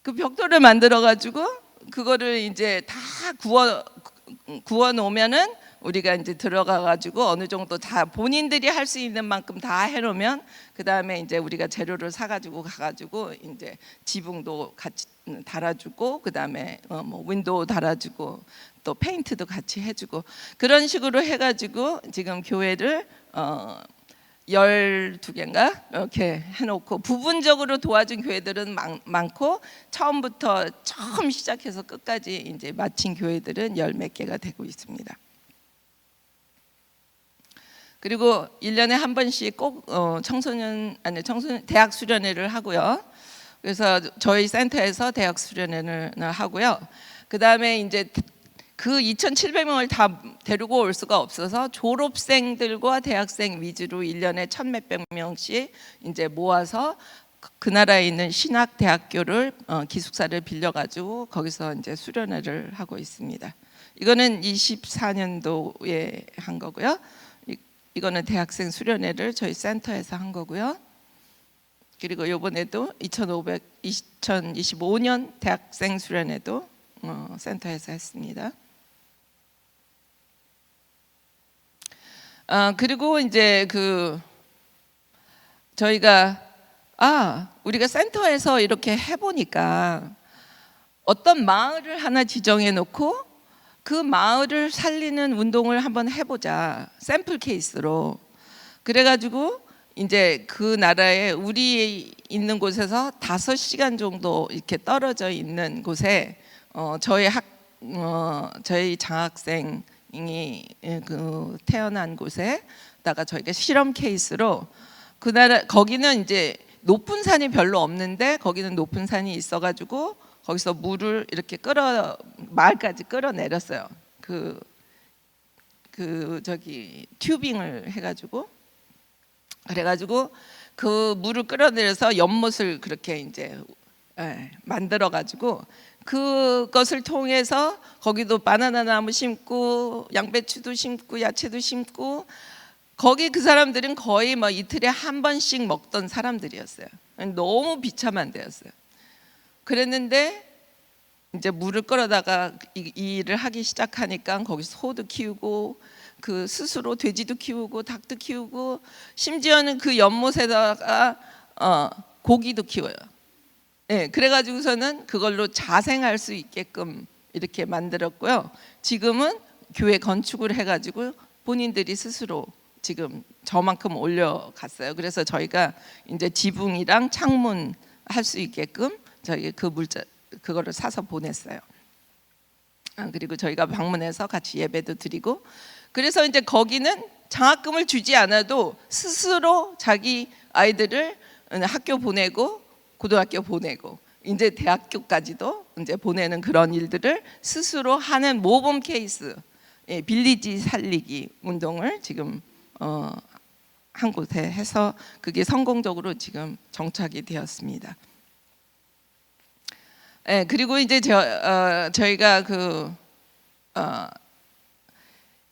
그 벽돌을 만들어 가지고 그거를 이제 다 구워 놓으면은 우리가 이제 들어가 가지고 어느 정도 다 본인들이 할 수 있는 만큼 다 해놓으면 그 다음에 이제 우리가 재료를 사 가지고 가가지고 이제 지붕도 같이 달아주고 그 다음에 뭐 윈도우 달아주고 또 페인트도 같이 해주고 그런 식으로 해가지고 지금 교회를 12개인가 이렇게 해놓고, 부분적으로 도와준 교회들은 많고 처음 시작해서 끝까지 이제 마친 교회들은 10몇 개가 되고 있습니다. 그리고 1년에 한 번씩 꼭 청소년 대학 수련회를 하고요. 그래서 저희 센터에서 대학 수련회를 하고요. 그 다음에 이제 그 2,700명을 다 데리고 올 수가 없어서 졸업생들과 대학생 위주로 1년에 1,000몇백 명씩 이제 모아서 그 나라에 있는 신학 대학교를 기숙사를 빌려가지고 거기서 이제 수련회를 하고 있습니다. 이거는 24년도에 한 거고요. 이거는 대학생 수련회를 저희 센터에서 한 거고요. 그리고 이번에도 2025년 대학생 수련회도 센터에서 했습니다. 그리고 이제 저희가 우리가 센터에서 이렇게 해보니까 어떤 마을을 하나 지정해 놓고 그 마을을 살리는 운동을 한번 해보자, 샘플 케이스로. 그래가지고 이제 그 나라에 우리 있는 곳에서 5시간 정도 이렇게 떨어져 있는 곳에 저희 장학생이 태어난 곳에다가 저희가 실험 케이스로 그 나라, 거기는 이제 높은 산이 별로 없는데 거기는 높은 산이 있어가지고 거기서 물을 이렇게 마을까지 끌어내렸어요. 저기 튜빙을 해가지고, 그래가지고 그 물을 끌어내려서 연못을 그렇게 이제 만들어가지고 그것을 통해서 거기도 바나나 나무 심고 양배추도 심고 야채도 심고, 거기 그 사람들은 거의 뭐 이틀에 한 번씩 먹던 사람들이었어요. 너무 비참한 데였어요. 그랬는데 이제 물을 끌어다가 이 일을 하기 시작하니까 거기서 소도 키우고 그 스스로 돼지도 키우고 닭도 키우고 심지어는 그 연못에다가 고기도 키워요. 그래가지고서는 그걸로 자생할 수 있게끔 이렇게 만들었고요. 지금은 교회 건축을 해가지고 본인들이 스스로 지금 저만큼 올려갔어요. 그래서 저희가 이제 지붕이랑 창문 할 수 있게끔 저희 그거를 사서 보냈어요. 그리고 저희가 방문해서 같이 예배도 드리고, 그래서 이제 거기는 장학금을 주지 않아도 스스로 자기 아이들을 학교 보내고 고등학교 보내고 이제 대학교까지도 이제 보내는 그런 일들을 스스로 하는 모범 케이스, 빌리지 살리기 운동을 지금 한 곳에 해서 그게 성공적으로 지금 정착이 되었습니다. 그리고 이제 저희가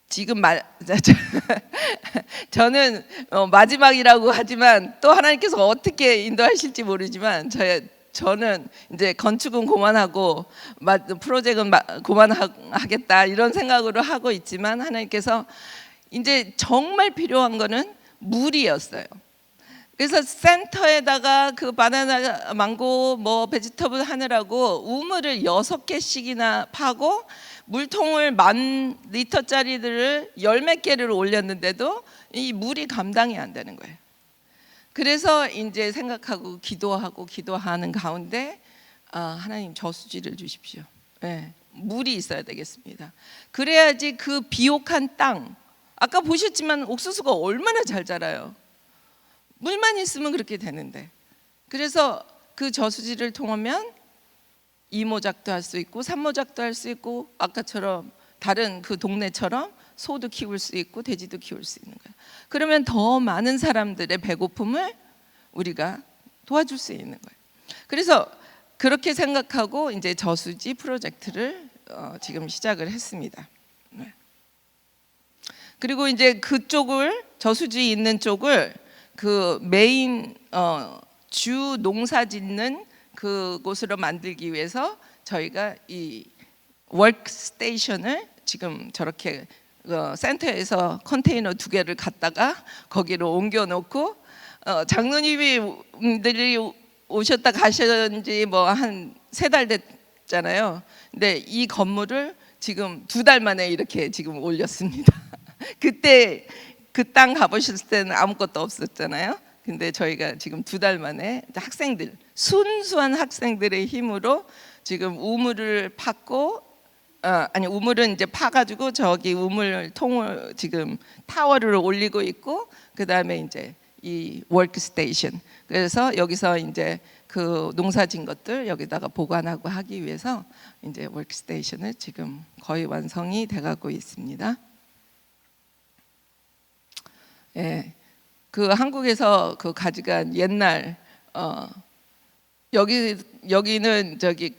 지금 저는 마지막이라고 하지만 또 하나님께서 어떻게 인도하실지 모르지만 저는 이제 건축은 그만하고 프로젝트는 그만하겠다 이런 생각으로 하고 있지만, 하나님께서 이제 정말 필요한 거는 물이었어요. 그래서 센터에다가 그 바나나, 망고, 뭐 베지터블 하느라고 우물을 6개씩이나 파고 물통을 10,000리터짜리들을 10몇 개를 올렸는데도 이 물이 감당이 안 되는 거예요. 그래서 이제 생각하고 기도하는 가운데 하나님 저수지를 주십시오. 네, 물이 있어야 되겠습니다. 그래야지 그 비옥한 땅, 아까 보셨지만 옥수수가 얼마나 잘 자라요. 물만 있으면 그렇게 되는데, 그래서 그 저수지를 통하면 이모작도 할 수 있고 산모작도 할 수 있고 아까처럼 다른 그 동네처럼 소도 키울 수 있고 돼지도 키울 수 있는 거예요. 그러면 더 많은 사람들의 배고픔을 우리가 도와줄 수 있는 거예요. 그래서 그렇게 생각하고 이제 저수지 프로젝트를 지금 시작을 했습니다. 네. 그리고 이제 그쪽을, 저수지 있는 쪽을 그 메인 주 농사 짓는 그곳으로 만들기 위해서 저희가 이 워크스테이션을 지금 저렇게 센터에서 컨테이너 2개를 갖다가 거기로 옮겨 놓고 장로님들이 오셨다 가셨는지 뭐 한 3달 됐잖아요. 근데 이 건물을 지금 2달 만에 이렇게 지금 올렸습니다. 그때 그 땅 가보실 때는 아무것도 없었잖아요. 근데 저희가 지금 2달 만에 학생들, 순수한 학생들의 힘으로 지금 우물을 팠고, 우물은 이제 파가지고 저기 우물 통을 지금 타워를 올리고 있고, 그 다음에 이제 이 워크스테이션. 그래서 여기서 이제 그 농사진 것들 여기다가 보관하고 하기 위해서 이제 워크스테이션을 지금 거의 완성이 돼가고 있습니다. 예, 그 한국에서 그 가져간 옛날 여기는 저기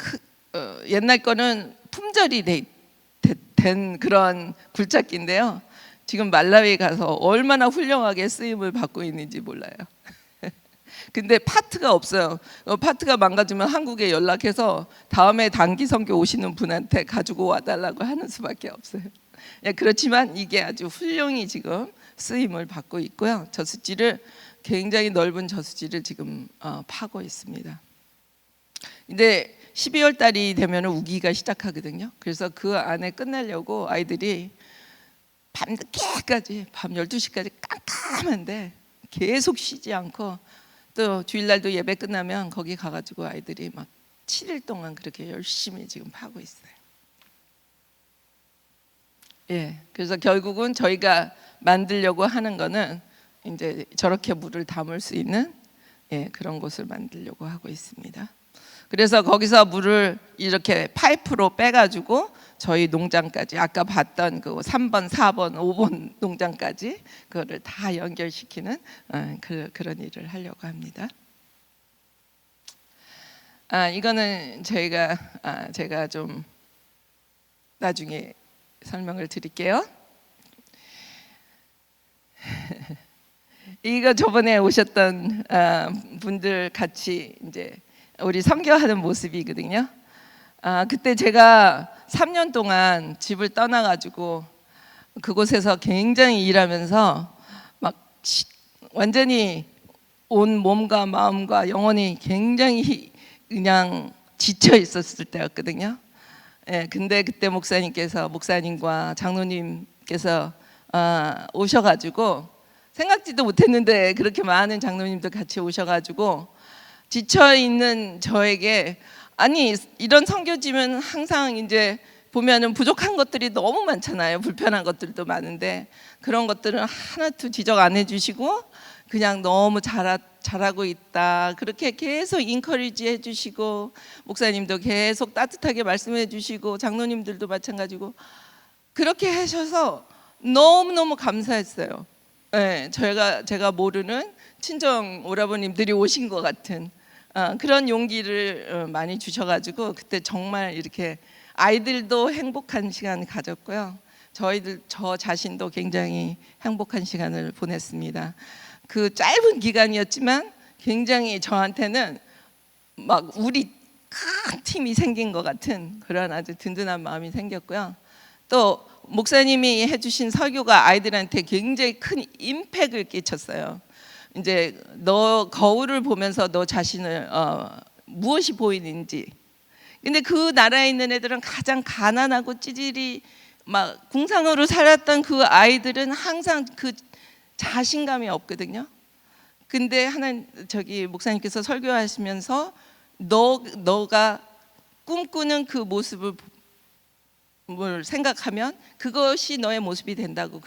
옛날 거는 품절이 된 그런 굴착기인데요. 지금 말라위 가서 얼마나 훌륭하게 쓰임을 받고 있는지 몰라요. 근데 파트가 없어요. 파트가 망가지면 한국에 연락해서 다음에 단기 선교 오시는 분한테 가지고 와달라고 하는 수밖에 없어요. 예, 그렇지만 이게 아주 훌륭히 지금 쓰임을 받고 있고요. 저수지를, 굉장히 넓은 저수지를 지금 파고 있습니다. 근데 12월 달이 되면 우기가 시작하거든요. 그래서 그 안에 끝내려고 아이들이 밤늦게까지, 밤 12시까지 깜깜한데 계속 쉬지 않고, 또 주일날도 예배 끝나면 거기 가가지고 아이들이 막 7일 동안 그렇게 열심히 지금 파고 있어요. 예, 그래서 결국은 저희가 만들려고 하는 거는 이제 저렇게 물을 담을 수 있는 그런 곳을 만들려고 하고 있습니다. 그래서 거기서 물을 이렇게 파이프로 빼가지고 저희 농장까지, 아까 봤던 그 3번, 4번, 5번 농장까지 그거를 다 연결시키는 그런 일을 하려고 합니다. 이거는 제가 좀 나중에 설명을 드릴게요. 이거 저번에 오셨던 분들 같이 이제 우리 선교하는 모습이거든요. 그때 제가 3년 동안 집을 떠나가지고 그곳에서 굉장히 일하면서 막 완전히 온 몸과 마음과 영혼이 굉장히 그냥 지쳐 있었을 때였거든요. 예, 근데 그때 목사님과 장로님께서 오셔가지고, 생각지도 못했는데 그렇게 많은 장로님도 같이 오셔가지고 지쳐 있는 저에게, 아니 이런 선교지면 항상 이제 보면은 부족한 것들이 너무 많잖아요. 불편한 것들도 많은데 그런 것들은 하나도 지적 안 해주시고 그냥 너무 잘하고 있다, 그렇게 계속 인커리지 해주시고, 목사님도 계속 따뜻하게 말씀해 주시고, 장로님들도 마찬가지고 그렇게 하셔서 너무너무 감사했어요. 네, 제가 모르는 친정 오라버님들이 오신 것 같은 그런 용기를 많이 주셔가지고 그때 정말 이렇게 아이들도 행복한 시간 가졌고요. 저 자신도 굉장히 행복한 시간을 보냈습니다. 그 짧은 기간이었지만 굉장히 저한테는 막 우리 큰 팀이 생긴 것 같은 그런 아주 든든한 마음이 생겼고요. 또 목사님이 해주신 설교가 아이들한테 굉장히 큰 임팩을 끼쳤어요. 이제 너 거울을 보면서 너 자신을 무엇이 보이는지. 근데 그 나라에 있는 애들은 가장 가난하고 찌질이 막 궁상으로 살았던 그 아이들은 항상 그 자신감이 없거든요. 근데 하나님 저기 목사님께서 설교하시면서 너가 꿈꾸는 그 모습을 생각하면 그것이 너의 모습이 된다고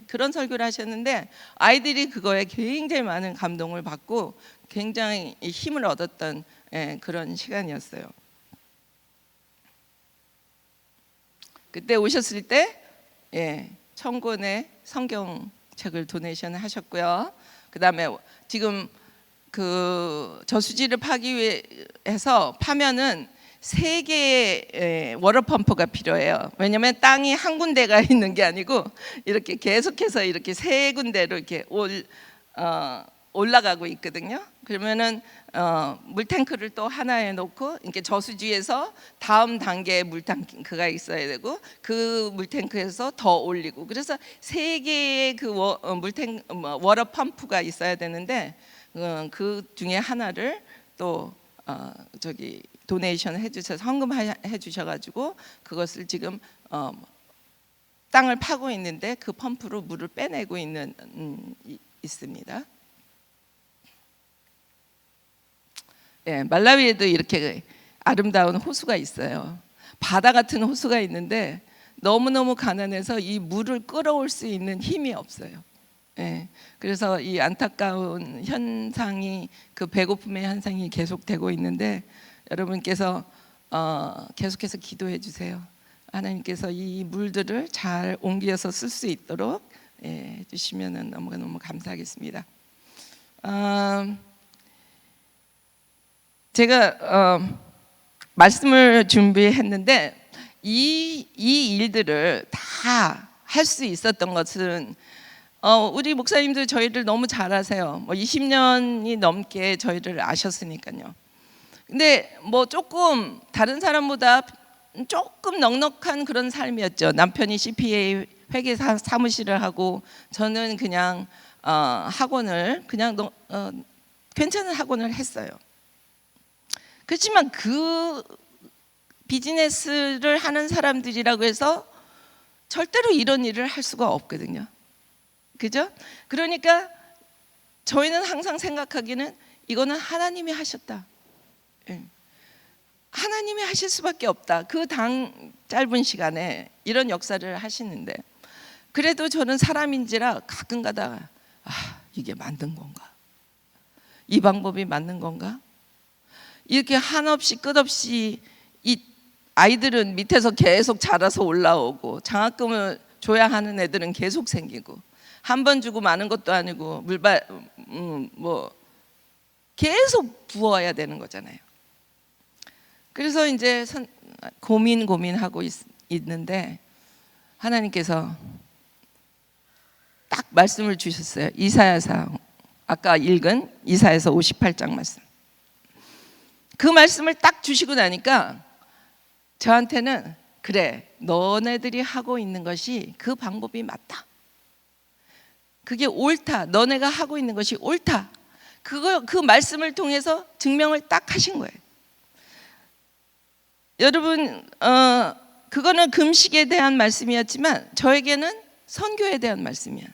그런 설교를 하셨는데 아이들이 그거에 굉장히 많은 감동을 받고 굉장히 힘을 얻었던 그런 시간이었어요. 그때 오셨을 때 천권의 성경책을 도네이션 하셨고요. 그다음에 지금 그 저수지를 파기 위해서 파면은 3개의 워터펌프가 필요해요. 왜냐하면 땅이 한 군데가 있는 게 아니고 이렇게 계속해서 이렇게 3군데로 이렇게 올라가고 있거든요. 그러면은 물탱크를 또 하나에 놓고 이렇게 저수지에서 다음 단계의 물탱크가 있어야 되고 그 물탱크에서 더 올리고 그래서 3개의 그 워터펌프가 있어야 되는데 그 중에 하나를 또 저기 도네이션 해주셔서 헌금해 주셔가지고 그것을 지금 땅을 파고 있는데 그 펌프로 물을 빼내고 있습니다. 말라위에도 이렇게 아름다운 호수가 있어요. 바다 같은 호수가 있는데 너무너무 가난해서 이 물을 끌어올 수 있는 힘이 없어요. 그래서 이 안타까운 현상이 그 배고픔의 현상이 계속되고 있는데 여러분께서 계속해서 기도해 주세요. 하나님께서 이 물들을 잘 옮겨서 쓸 수 있도록 해주시면 너무 감사하겠습니다. 제가 말씀을 준비했는데 이 일들을 다 할 수 있었던 것은 우리 목사님들 저희를 너무 잘 아세요. 20년이 넘게 저희를 아셨으니까요. 근데 조금 다른 사람보다 조금 넉넉한 그런 삶이었죠. 남편이 CPA 회계 사무실을 하고 저는 그냥 학원을 그냥 괜찮은 학원을 했어요. 그렇지만 그 비즈니스를 하는 사람들이라고 해서 절대로 이런 일을 할 수가 없거든요. 그죠? 그러니까 저희는 항상 생각하기는 이거는 하나님이 하셨다. 하나님이 하실 수밖에 없다. 그 짧은 시간에 이런 역사를 하시는데 그래도 저는 사람인지라 가끔가다 이게 맞는 건가? 이 방법이 맞는 건가? 이렇게 한없이 끝없이 이 아이들은 밑에서 계속 자라서 올라오고 장학금을 줘야 하는 애들은 계속 생기고 한 번 주고 마는 것도 아니고 계속 부어야 되는 거잖아요. 그래서 이제 고민하고 있는데 하나님께서 딱 말씀을 주셨어요. 이사야서 아까 읽은 이사야서 58장 말씀. 그 말씀을 딱 주시고 나니까 저한테는 그래 너네들이 하고 있는 것이 그 방법이 맞다. 그게 옳다. 너네가 하고 있는 것이 옳다. 그 말씀을 통해서 증명을 딱 하신 거예요. 여러분 그거는 금식에 대한 말씀이었지만 저에게는 선교에 대한 말씀이야.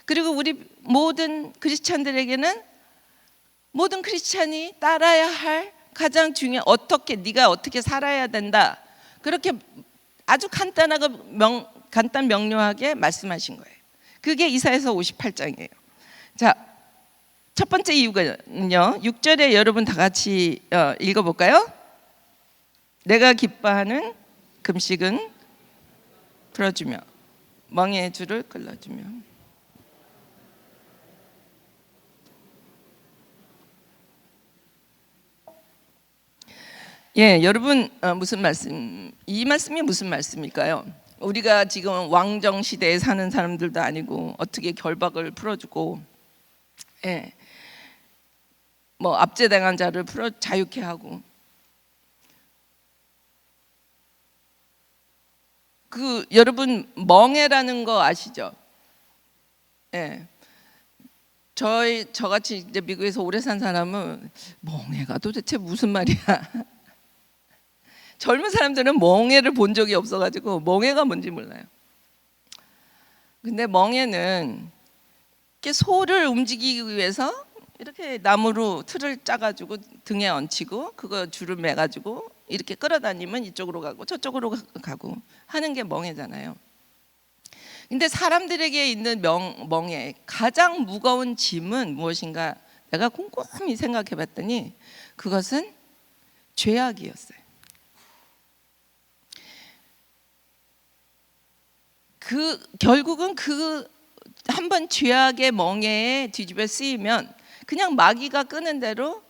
그리고 우리 모든 크리스찬들에게는 모든 크리스찬이 따라야 할 가장 중요한 네가 어떻게 살아야 된다. 그렇게 아주 간단 명료하게 말씀하신 거예요. 그게 이사야서 58장이에요. 자, 첫 번째 이유가요. 6절에 여러분 다 같이 읽어볼까요? 내가 기뻐하는 금식은 풀어주며 멍에의 줄을 끌어주며. 여러분 이 말씀이 무슨 말씀일까요? 우리가 지금 왕정 시대에 사는 사람들도 아니고 어떻게 결박을 풀어주고 압제당한 자를 자유케 하고 여러분 멍에라는 거 아시죠? 저같이 이제 미국에서 오래 산 사람은 멍해가 도대체 무슨 말이야? 젊은 사람들은 멍해를 본 적이 없어가지고 멍해가 뭔지 몰라요. 근데 멍해는 이렇게 소를 움직이기 위해서 이렇게 나무로 틀을 짜가지고 등에 얹히고 그거 줄을 매가지고 이렇게 끌어다니면 이쪽으로 가고 저쪽으로 가고 하는 게 멍해잖아요. 근데 사람들에게 있는 멍해 가장 무거운 짐은 무엇인가? 내가 곰곰이 생각해 봤더니 그것은 죄악이었어요. 결국은 한번 죄악의 멍에에 뒤집어 쓰이면 그냥 마귀가 끄는 대로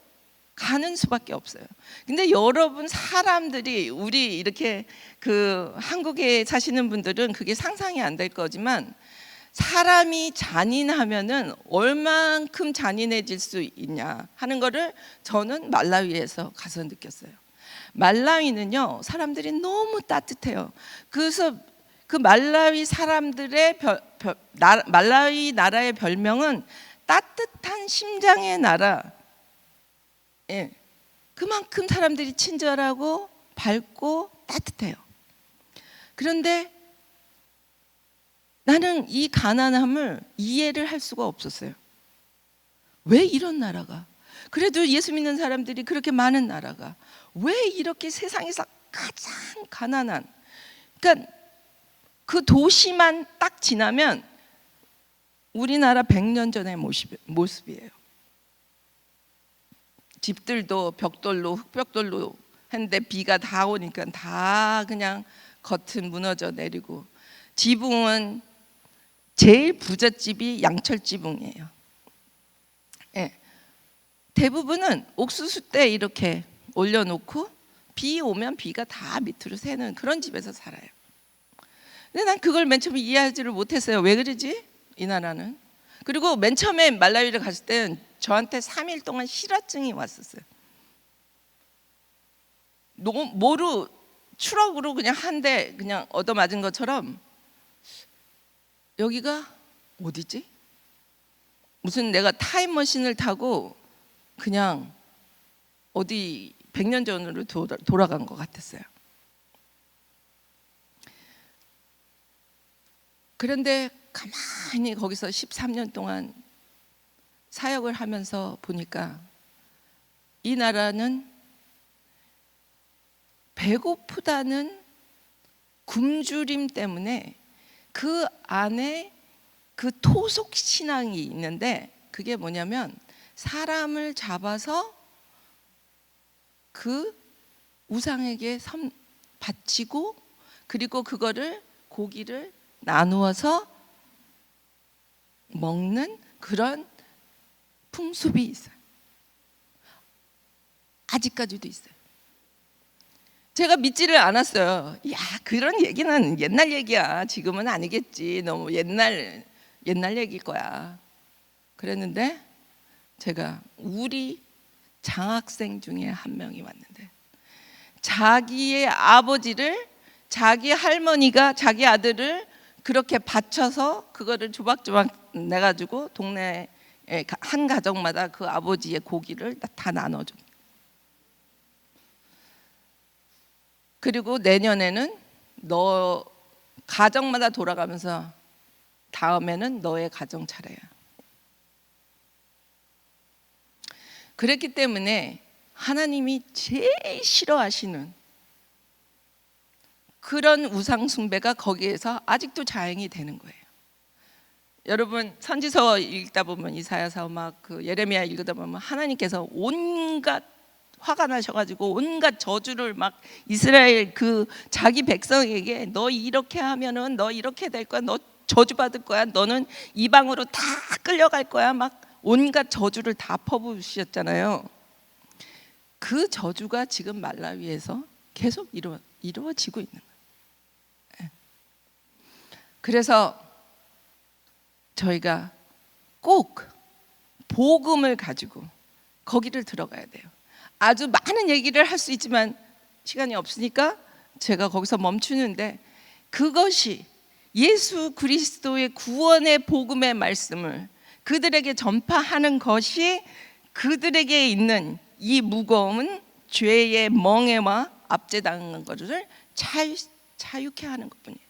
가는 수밖에 없어요. 근데 여러분 사람들이 우리 이렇게 한국에 사시는 분들은 그게 상상이 안 될 거지만 사람이 잔인하면은 얼만큼 잔인해질 수 있냐 하는 거를 저는 말라위에서 가서 느꼈어요. 말라위는요 사람들이 너무 따뜻해요. 그래서 그 말라위 사람들의 말라위 나라의 별명은 따뜻한 심장의 나라. 예, 그만큼 사람들이 친절하고 밝고 따뜻해요. 그런데 나는 이 가난함을 이해를 할 수가 없었어요. 왜 이런 나라가, 그래도 예수 믿는 사람들이 그렇게 많은 나라가 왜 이렇게 세상에서 가장 가난한, 그러니까 그 도시만 딱 지나면 우리나라 100년 전의 모습이에요. 집들도 벽돌로 흙벽돌로 했는데 비가 다 오니까 다 그냥 겉은 무너져 내리고, 지붕은 제일 부잣집이 양철지붕이에요. 예. 대부분은 옥수수대 이렇게 올려놓고 비 오면 비가 다 밑으로 새는 그런 집에서 살아요. 근데 난 그걸 맨 처음에 이해하지를 못했어요. 왜 그러지? 이 나라는. 그리고 맨 처음에 말라위를 갔을 때는 저한테 3일 동안 실화증이 왔었어요. 모루 추럭으로 그냥 한 대 그냥 얻어맞은 것처럼 여기가 어디지? 무슨 내가 타임머신을 타고 그냥 어디 100년 전으로 돌아간 것 같았어요. 그런데 가만히 거기서 13년 동안 사역을 하면서 보니까 이 나라는 배고프다는 굶주림 때문에 그 안에 그 토속 신앙이 있는데, 그게 뭐냐면 사람을 잡아서 그 우상에게 바치고 그리고 그거를 고기를 나누어서 먹는 그런 풍습이 있어요. 아직까지도 있어요. 제가 믿지를 않았어요. 야, 그런 얘기는 옛날 얘기야. 지금은 아니겠지. 너무 옛날 얘기일 거야. 그랬는데 제가 우리 장학생 중에 한 명이 왔는데 자기의 아버지를, 자기 할머니가 자기 아들을 그렇게 바쳐서 그거를 조박조박 내가지고 동네 한 가정마다 그 아버지의 고기를 다 나눠줘. 그리고 내년에는 너 가정마다 돌아가면서 다음에는 너의 가정 차례야. 그랬기 때문에 하나님이 제일 싫어하시는 그런 우상 숭배가 거기에서 아직도 자행이 되는 거예요. 여러분 선지서 읽다 보면 이사야서 막 예레미야 읽다 보면 하나님께서 온갖 화가 나셔가지고 온갖 저주를 막 이스라엘 자기 백성에게 너 이렇게 하면은 너 이렇게 될 거야, 너 저주 받을 거야, 너는 이방으로 다 끌려갈 거야, 막 온갖 저주를 다 퍼부으셨잖아요. 그 저주가 지금 말라위에서 계속 이루어지고 있는 거예요. 그래서 저희가 꼭 복음을 가지고 거기를 들어가야 돼요. 아주 많은 얘기를 할 수 있지만 시간이 없으니까 제가 거기서 멈추는데, 그것이 예수 그리스도의 구원의 복음의 말씀을 그들에게 전파하는 것이 그들에게 있는 이 무거운 죄의 멍에와 압제당한 것을 자유케 하는 것뿐이에요.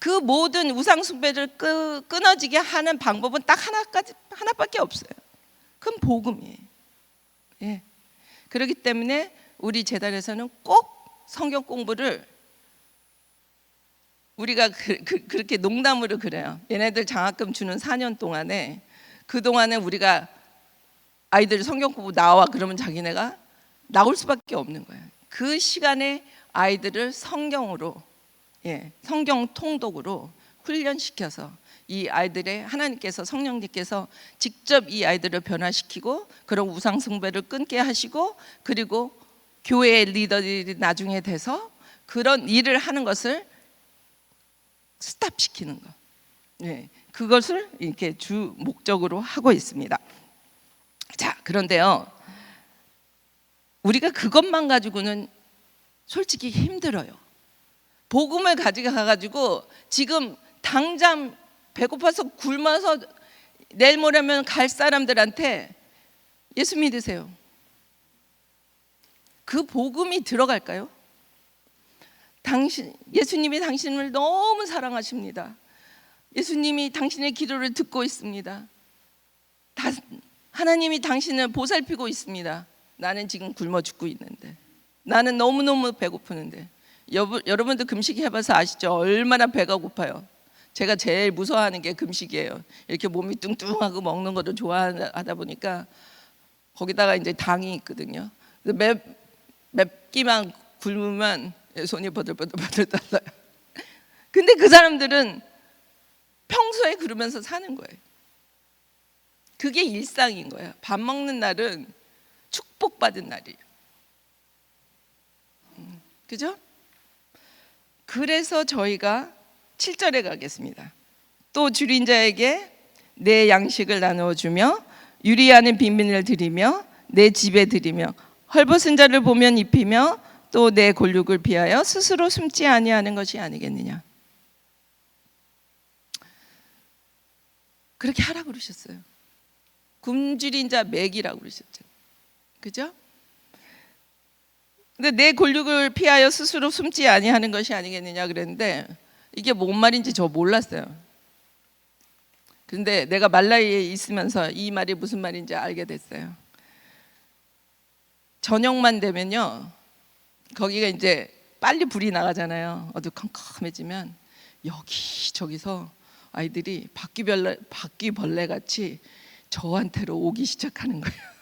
그 모든 우상 숭배를 끊어지게 하는 방법은 딱 하나밖에 없어요. 그건 복음이에요. 예. 그렇기 때문에 우리 재단에서는 꼭 성경 공부를 우리가 그렇게 농담으로 그래요. 얘네들 장학금 주는 4년 동안에 그동안에 우리가 아이들 성경 공부 나와 그러면 자기네가 나올 수밖에 없는 거예요. 그 시간에 아이들을 성경으로, 성경 통독으로 훈련시켜서 이 아이들의 하나님께서 성령님께서 직접 이 아이들을 변화시키고 그런 우상 숭배를 끊게 하시고 그리고 교회의 리더들이 나중에 돼서 그런 일을 하는 것을 스탑시키는 것. 그것을 이렇게 주 목적으로 하고 있습니다. 자, 그런데요. 우리가 그것만 가지고는 솔직히 힘들어요. 복음을 가지고 지금 당장 배고파서 굶어서 내일 모레면 갈 사람들한테 예수 믿으세요. 그 복음이 들어갈까요? 예수님이 당신을 너무 사랑하십니다. 예수님이 당신의 기도를 듣고 있습니다. 하나님이 당신을 보살피고 있습니다. 나는 지금 굶어 죽고 있는데, 나는 너무너무 배고프는데. 여러분도 금식 해봐서 아시죠? 얼마나 배가 고파요. 제가 제일 무서워하는 게 금식이에요. 이렇게 몸이 뚱뚱하고 먹는 것도 좋아하다 보니까 거기다가 이제 당이 있거든요. 맵기만 굶으면 손이 버들버들 떨려요. 근데 그 사람들은 평소에 그러면서 사는 거예요. 그게 일상인 거예요. 밥 먹는 날은 축복받은 날이에요. 그죠? 그래서 저희가 7절에 가겠습니다. 또 줄인 자에게 내 양식을 나누어 주며 유리하는 빈민을 드리며 내 집에 드리며 헐벗은 자를 보면 입히며 또 내 골육을 피하여 스스로 숨지 아니하는 것이 아니겠느냐. 그렇게 하라고 그러셨어요. 굶주린 자 먹이라고 그러셨죠. 그죠? 근데 내 골육을 피하여 스스로 숨지 아니하는 것이 아니겠느냐 그랬는데 이게 뭔 말인지 저 몰랐어요. 근데 내가 말라위에 있으면서 이 말이 무슨 말인지 알게 됐어요. 저녁만 되면요, 거기가 이제 빨리 불이 나가잖아요. 어두컴컴해지면 여기저기서 아이들이 바퀴벌레 같이 저한테로 오기 시작하는 거예요.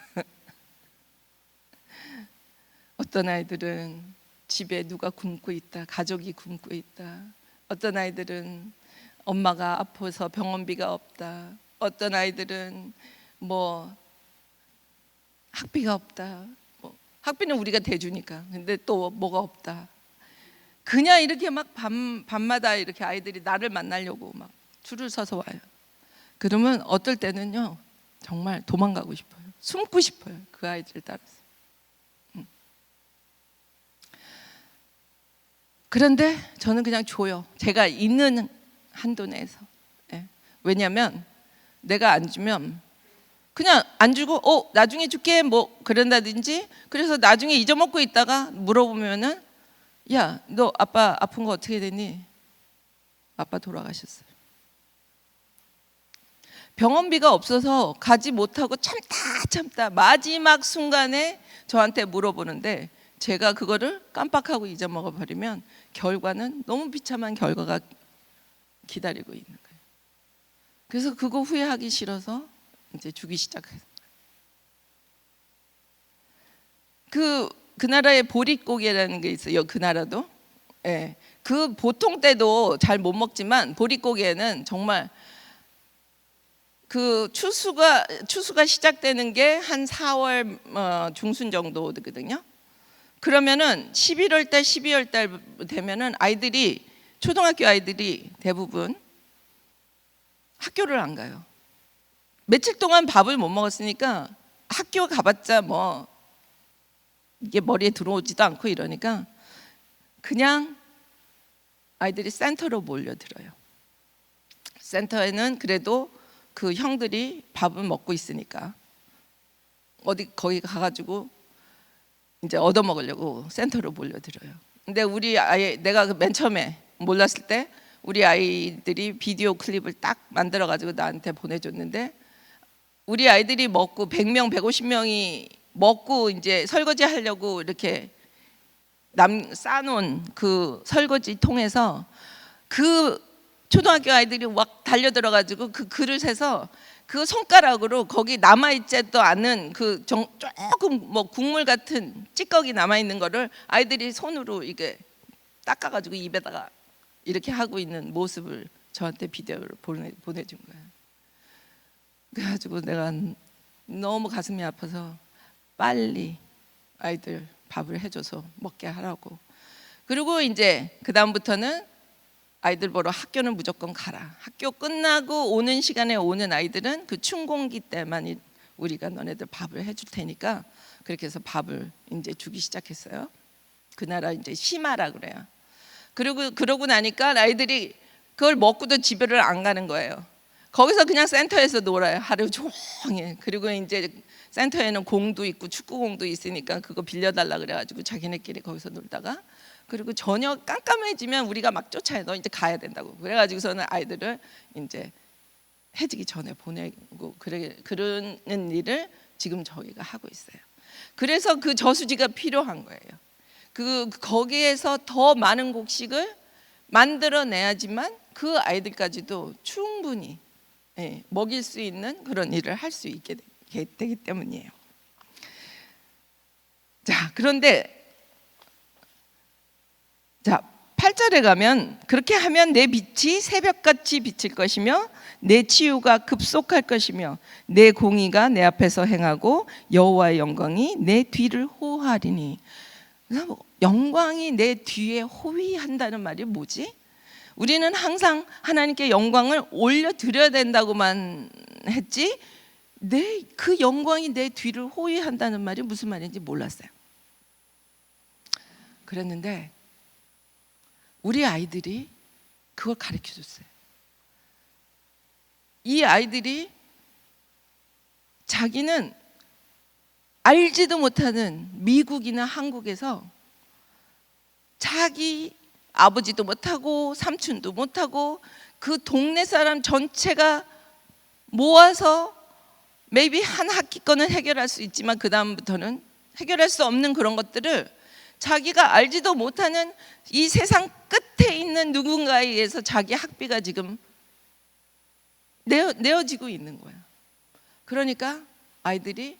어떤 아이들은 집에 누가 굶고 있다, 가족이 굶고 있다. 어떤 아이들은 엄마가 아파서 병원비가 없다. 어떤 아이들은 뭐 학비가 없다. 학비는 우리가 대주니까. 근데 또 뭐가 없다. 그냥 이렇게 막 밤마다 이렇게 아이들이 나를 만나려고 막 줄을 서서 와요. 그러면 어떨 때는요, 정말 도망가고 싶어요. 숨고 싶어요. 그 아이들을 따라서. 그런데 저는 그냥 줘요. 제가 있는 한도 내에서. 왜냐하면 내가 안 주면 그냥 안 주고 나중에 줄게 뭐 그런다든지. 그래서 나중에 잊어먹고 있다가 물어보면은 야, 너 아빠 아픈 거 어떻게 됐니? 아빠 돌아가셨어요. 병원비가 없어서 가지 못하고 참다 마지막 순간에 저한테 물어보는데 제가 그거를 깜빡하고 잊어먹어 버리면 결과는 너무 비참한 결과가 기다리고 있는 거예요. 그래서 그거 후회하기 싫어서 이제 주기 시작해요. 그 나라에 보릿고개라는 게 있어요. 그 나라도. 그 보통 때도 잘 못 먹지만 보릿고개는 정말 그 추수가 시작되는 게 한 4월 중순 정도거든요. 그러면은 11월 달, 12월 달 되면은 아이들이 초등학교 아이들이 대부분 학교를 안 가요. 며칠 동안 밥을 못 먹었으니까 학교 가봤자 뭐 이게 머리에 들어오지도 않고 이러니까 그냥 아이들이 센터로 몰려들어요. 센터에는 그래도 그 형들이 밥을 먹고 있으니까 어디 거기 가가지고 이제 얻어 먹으려고 센터로 몰려들어요. 근데 우리 아이, 내가 맨 처음에 몰랐을 때 우리 아이들이 비디오 클립을 딱 만들어 가지고 나한테 보내줬는데, 우리 아이들이 먹고 100명, 150명이 먹고 이제 설거지 하려고 이렇게 싸놓은 그 설거지 통에서 그 초등학교 아이들이 막 달려들어 가지고 그 그릇에서 그 손가락으로 거기 남아있지도 않은 그 조금 뭐 국물 같은 찌꺼기 남아있는 거를 아이들이 손으로 이게 닦아가지고 입에다가 이렇게 하고 있는 모습을 저한테 비디오를 보내준 거예요. 그래가지고 내가 너무 가슴이 아파서 빨리 아이들 밥을 해줘서 먹게 하라고. 그리고 이제 그 다음부터는 아이들 보러 학교는 무조건 가라. 학교 끝나고 오는 시간에 오는 아이들은 그 춘공기 때만 우리가 너네들 밥을 해줄 테니까, 그렇게 해서 밥을 이제 주기 시작했어요. 그 나라 이제 시마라 그래요. 그리고 그러고 나니까 아이들이 그걸 먹고도 집에를 안 가는 거예요. 거기서 그냥 센터에서 놀아요, 하루 종일. 그리고 이제 센터에는 공도 있고 축구공도 있으니까 그거 빌려달라 그래가지고 자기네끼리 거기서 놀다가, 그리고 저녁 깜깜해지면 우리가 막 쫓아요. 너 이제 가야 된다고. 그래가지고서는 아이들을 이제 해지기 전에 보내고 그러는 일을 지금 저희가 하고 있어요. 그래서 그 저수지가 필요한 거예요. 거기에서 더 많은 곡식을 만들어내야지만 그 아이들까지도 충분히 먹일 수 있는 그런 일을 할 수 있게 되기 때문이에요. 자, 그런데 자, 8절에 가면 그렇게 하면 내 빛이 새벽같이 비칠 것이며 내 치유가 급속할 것이며 내 공의가 내 앞에서 행하고 여호와의 영광이 내 뒤를 호하리니. 영광이 내 뒤에 호위한다는 말이 뭐지? 우리는 항상 하나님께 영광을 올려드려야 된다고만 했지, 그 영광이 내 뒤를 호위한다는 말이 무슨 말인지 몰랐어요. 그랬는데 우리 아이들이 그걸 가르쳐 줬어요. 이 아이들이 자기는 알지도 못하는 미국이나 한국에서 자기 아버지도 못하고 삼촌도 못하고 그 동네 사람 전체가 모아서 maybe 한 학기권은 해결할 수 있지만 그 다음부터는 해결할 수 없는 그런 것들을 자기가 알지도 못하는 이 세상 끝에 있는 누군가에 의해서 자기 학비가 지금 내어지고 있는 거야. 그러니까 아이들이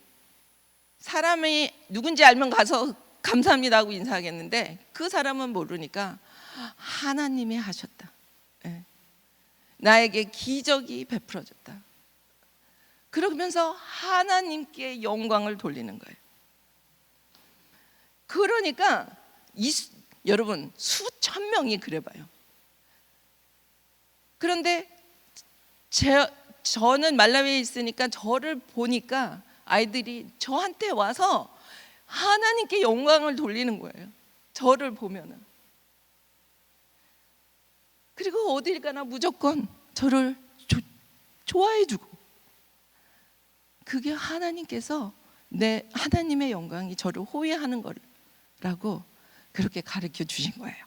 사람이 누군지 알면 가서 감사합니다 하고 인사하겠는데 그 사람은 모르니까 하나님이 하셨다, 나에게 기적이 베풀어졌다, 그러면서 하나님께 영광을 돌리는 거예요. 그러니까 여러분 수천 명이 그래봐요. 그런데 저는 말라위에 있으니까 저를 보니까 아이들이 저한테 와서 하나님께 영광을 돌리는 거예요, 저를 보면은. 그리고 어딜 가나 무조건 저를 좋아해주고, 그게 하나님께서 하나님의 영광이 저를 호위하는 거라고 그렇게 가르쳐 주신 거예요.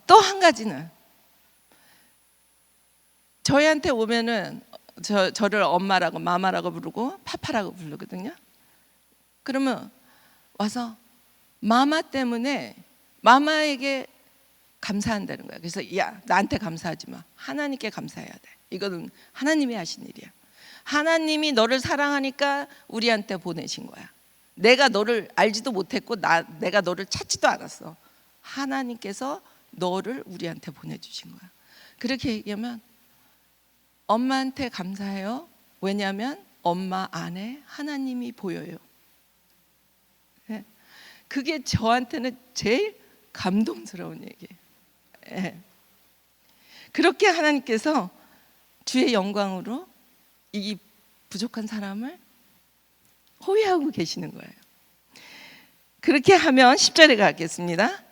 또 한 가지는 저희한테 오면은 저를 엄마라고 마마라고 부르고 파파라고 부르거든요. 그러면 와서 마마 때문에 마마에게 감사한다는 거야. 그래서 야, 나한테 감사하지 마, 하나님께 감사해야 돼. 이거는 하나님이 하신 일이야. 하나님이 너를 사랑하니까 우리한테 보내신 거야. 내가 너를 알지도 못했고 내가 너를 찾지도 않았어. 하나님께서 너를 우리한테 보내주신 거야. 그렇게 얘기하면 엄마한테 감사해요. 왜냐하면 엄마 안에 하나님이 보여요. 그게 저한테는 제일 감동스러운 얘기예요. 그렇게 하나님께서 주의 영광으로 이 부족한 사람을 호위하고 계시는 거예요. 그렇게 하면 10절에 가겠습니다.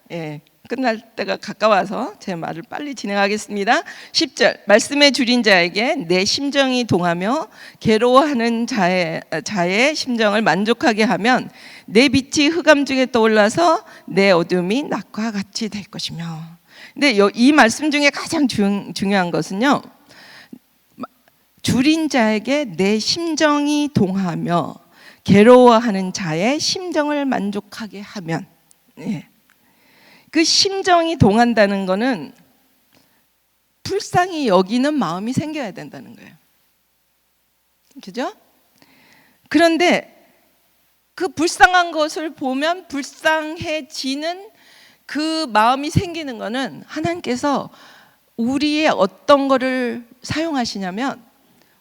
끝날 때가 가까워서 제 말을 빨리 진행하겠습니다. 10절 말씀에 줄인 자에게 내 심정이 동하며 괴로워하는 자의 심정을 만족하게 하면 내 빛이 흑암 중에 떠올라서 내 어둠이 낮과 같이 될 것이며. 근데 이 말씀 중에 가장 중요한 것은요, 줄인 자에게 내 심정이 동하며 괴로워하는 자의 심정을 만족하게 하면, 예. 그 심정이 동한다는 것은 불쌍히 여기는 마음이 생겨야 된다는 거예요. 그죠? 그런데 그 불쌍한 것을 보면 불쌍해지는 그 마음이 생기는 것은 하나님께서 우리의 어떤 거를 사용하시냐면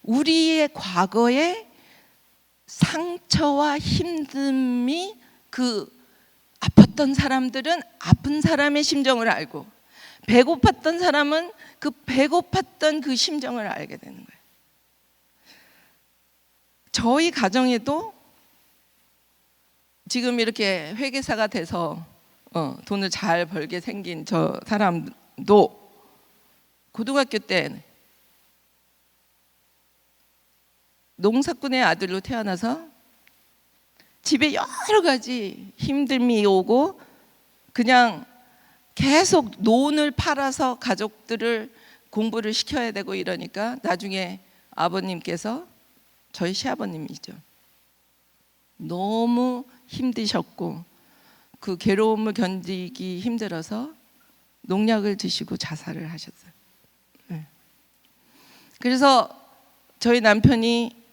우리의 과거의 상처와 힘듦이 그 아팠던 사람들은 아픈 사람의 심정을 알고 배고팠던 사람은 그 배고팠던 그 심정을 알게 되는 거예요. 저희 가정에도 지금 이렇게 회계사가 돼서 돈을 잘 벌게 생긴 저 사람도 고등학교 때 농사꾼의 아들로 태어나서 집에 여러 가지 힘듦이 오고 그냥 계속 논을 팔아서 가족들을 공부를 시켜야 되고 이러니까 나중에 아버님께서 저희 시아버님이죠. 너무 힘드셨고 그 괴로움을 견디기 힘들어서 농약을 드시고 자살을 하셨어요. 그래서 저희 남편이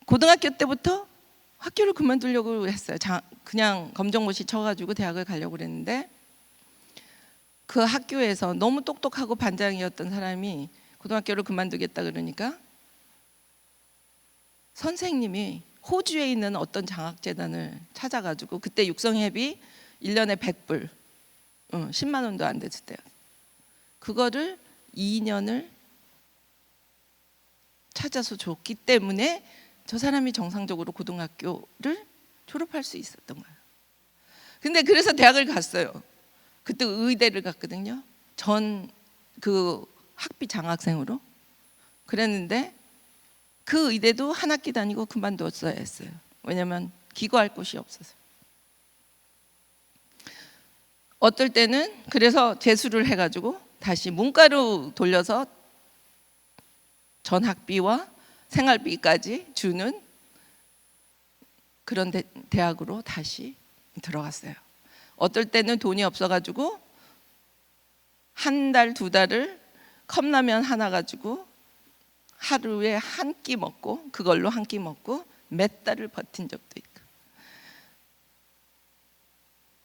고등학교 때부터 학교를 그만두려고 했어요. 그냥 검정고시 쳐가지고 대학을 가려고 그랬는데 그 학교에서 너무 똑똑하고 반장이었던 사람이 고등학교를 그만두겠다 그러니까 선생님이 호주에 있는 어떤 장학재단을 찾아가지고 그때 육성회비 1년에 100불 10만 원도 안 됐을 때요. 그거를 2년을 찾아서 줬기 때문에 저 사람이 정상적으로 고등학교를 졸업할 수 있었던 거예요. 근데 그래서 대학을 갔어요. 그때 의대를 갔거든요. 전 그 학비 장학생으로. 그랬는데 그 의대도 한 학기 다니고 그만뒀어야 했어요. 왜냐하면 기거할 곳이 없어서. 어떨 때는 그래서 재수를 해가지고 다시 문과로 돌려서 전 학비와 생활비까지 주는 그런 대학으로 다시 들어갔어요. 어떨 때는 돈이 없어가지고 한 달, 두 달을 컵라면 하나 가지고 하루에 한 끼 먹고 그걸로 한 끼 먹고 몇 달을 버틴 적도 있고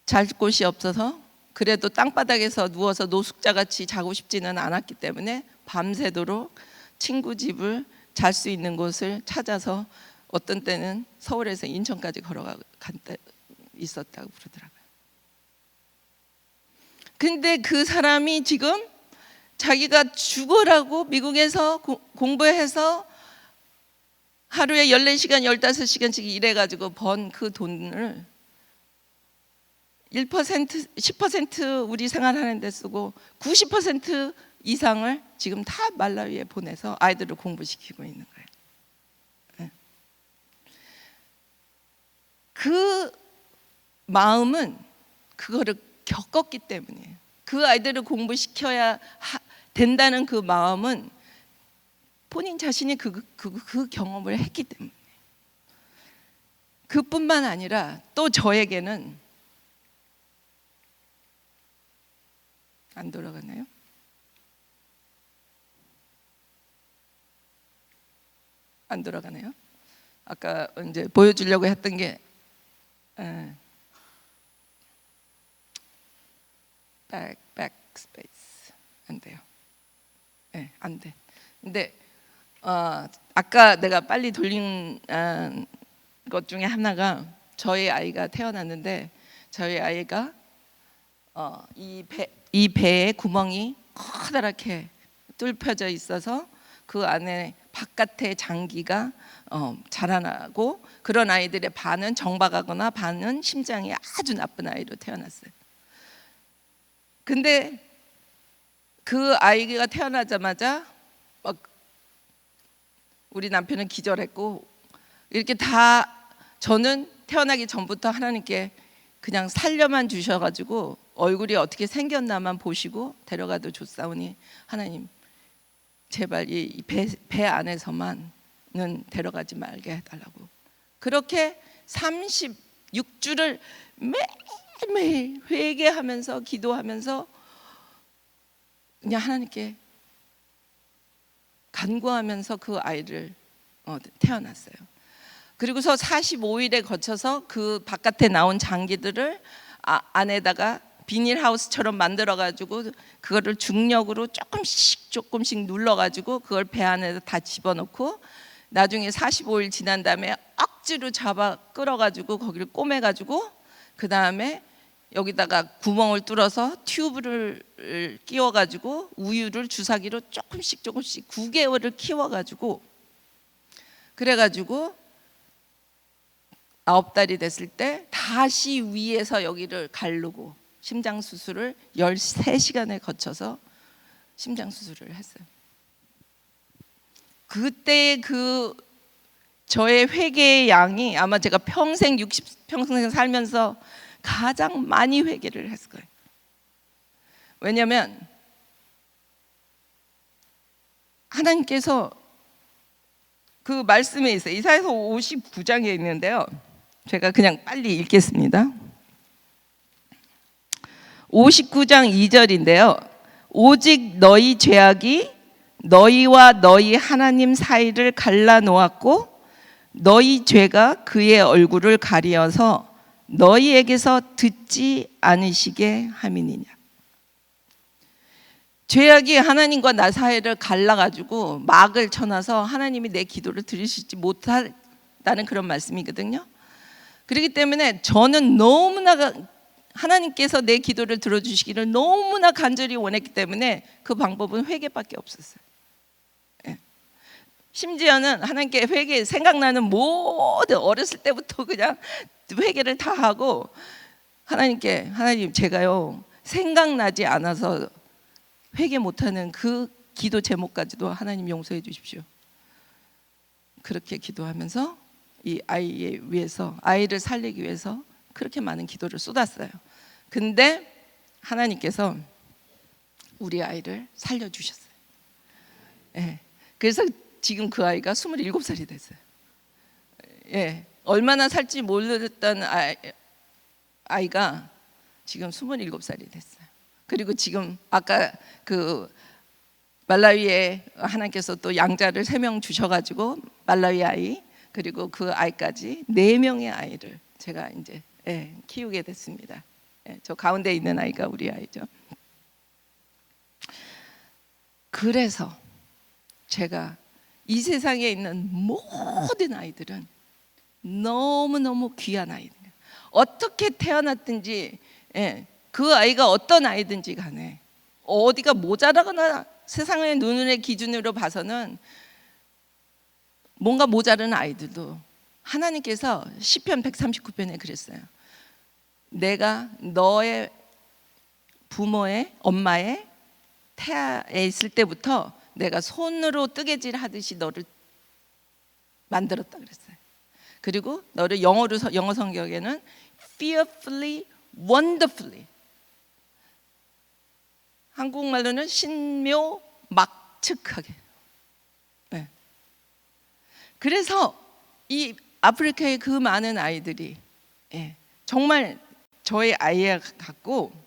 잘 곳이 없어서 그래도 땅바닥에서 누워서 노숙자같이 자고 싶지는 않았기 때문에 밤새도록 친구 집을 잘 수 있는 곳을 찾아서 어떤 때는 서울에서 인천까지 걸어간 때 있었다고 그러더라고요. 근데 그 사람이 지금 자기가 죽어라고 미국에서 공부해서 하루에 14시간, 15시간씩 일해가지고 번 그 돈을 1%, 10% 우리 생활하는 데 쓰고 90% 이상을 지금 다 말라위에 보내서 아이들을 공부시키고 있는 거예요. 네. 그 마음은 그거를 겪었기 때문이에요. 그 아이들을 공부시켜야 된다는 그 마음은 본인 자신이 그 경험을 했기 때문에. 그뿐만 아니라 또 저에게는 안 돌아가나요? 안 돌아가네요. 아까 이제 보여주려고 했던 게 백스페이스 안 돼요. 네, 안 돼. 근데 아까 내가 빨리 돌린 것 중에 하나가 저희 아이가 태어났는데 저희 아이가 이 배에 구멍이 커다랗게 뚫혀져 있어서 그 안에 바깥의 장기가 자라나고 그런 아이들의 반은 정박하거나 반은 심장이 아주 나쁜 아이로 태어났어요. 근데 그 아이가 태어나자마자 막 우리 남편은 기절했고, 이렇게 다 저는 태어나기 전부터 하나님께 그냥 살려만 주셔가지고 얼굴이 어떻게 생겼나만 보시고 데려가도 좋사오니 하나님 제발 이 배 안에서만은 데려가지 말게 해달라고. 그렇게 36주를 매일매일 회개하면서 기도하면서 그냥 하나님께 간구하면서 그 아이를 태어났어요. 그리고서 45일에 거쳐서 그 바깥에 나온 장기들을 안에다가 비닐하우스처럼 만들어가지고 그거를 중력으로 조금씩 눌러가지고 그걸 배 안에 다 집어넣고, 나중에 45일 지난 다음에 억지로 잡아 끌어가지고 거기를 꼬매가지고 그 다음에 여기다가 구멍을 뚫어서 튜브를 끼워가지고 우유를 주사기로 조금씩 9개월을 키워가지고, 그래가지고 9달이 됐을 때 다시 위에서 여기를 가르고 심장 수술을 13시간에 거쳐서 심장 수술을 했어요. 그때 그 저의 회개의 양이 아마 제가 평생 60평생 살면서 가장 많이 회개를 했을 거예요. 왜냐하면 하나님께서 그 말씀에 있어요. 이사야서 59장에 있는데요, 제가 그냥 빨리 읽겠습니다. 59장 2절인데요. 오직 너희 죄악이 너희와 너희 하나님 사이를 갈라놓았고 너희 죄가 그의 얼굴을 가리어서 너희에게서 듣지 않으시게 함이니냐. 죄악이 하나님과 나 사이를 갈라가지고 막을 쳐놔서 하나님이 내 기도를 들으시지 못한다는 그런 말씀이거든요. 그렇기 때문에 저는 너무나 하나님께서 내 기도를 들어주시기를 너무나 간절히 원했기 때문에 그 방법은 회개밖에 없었어요. 심지어는 하나님께 회개 생각나는 모든 어렸을 때부터 그냥 회개를 다 하고 하나님께, 하나님 제가요 생각나지 않아서 회개 못하는 그 기도 제목까지도 하나님 용서해 주십시오. 그렇게 기도하면서 이 아이에 위해서, 아이를 살리기 위해서 그렇게 많은 기도를 쏟았어요. 근데 하나님께서 우리 아이를 살려주셨어요. 그래서 지금 그 아이가 27살이 됐어요. 얼마나 살지 모르던 아이가 지금 27살이 됐어요. 그리고 지금 아까 그 말라위에 하나님께서 또 양자를 3명 주셔가지고 말라위 아이 그리고 그 아이까지 4명의 아이를 제가 이제 키우게 됐습니다. 저 가운데 있는 아이가 우리 아이죠. 그래서 제가 이 세상에 있는 모든 아이들은 너무너무 귀한 아이들이에요. 어떻게 태어났든지 그 아이가 어떤 아이든지 간에 어디가 모자라거나 세상의 눈의 기준으로 봐서는 뭔가 모자른 아이들도 하나님께서 시편 139편에 그랬어요. 내가 너의 부모의 엄마의 태아에 있을 때부터 내가 손으로 뜨개질 하듯이 너를 만들었다 그랬어요. 그리고 너를 영어 성경에는 fearfully, wonderfully, 한국말로는 신묘막측하게. 그래서 이 아프리카의 그 많은 아이들이 정말 저의 아이 같고,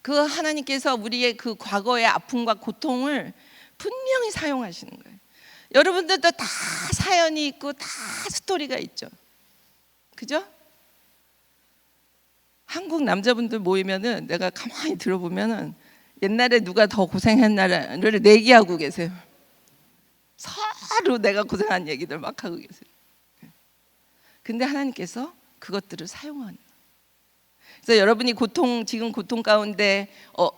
그 하나님께서 우리의 그 과거의 아픔과 고통을 분명히 사용하시는 거예요. 여러분들도 다 사연이 있고 다 스토리가 있죠. 그죠? 한국 남자분들 모이면은 내가 가만히 들어보면은 옛날에 누가 더 고생했나를 내기하고 계세요. 서로 내가 고생한 얘기들 막 하고 계세요. 근데 하나님께서 그것들을 사용하는. 그래서 여러분이 지금 고통 가운데,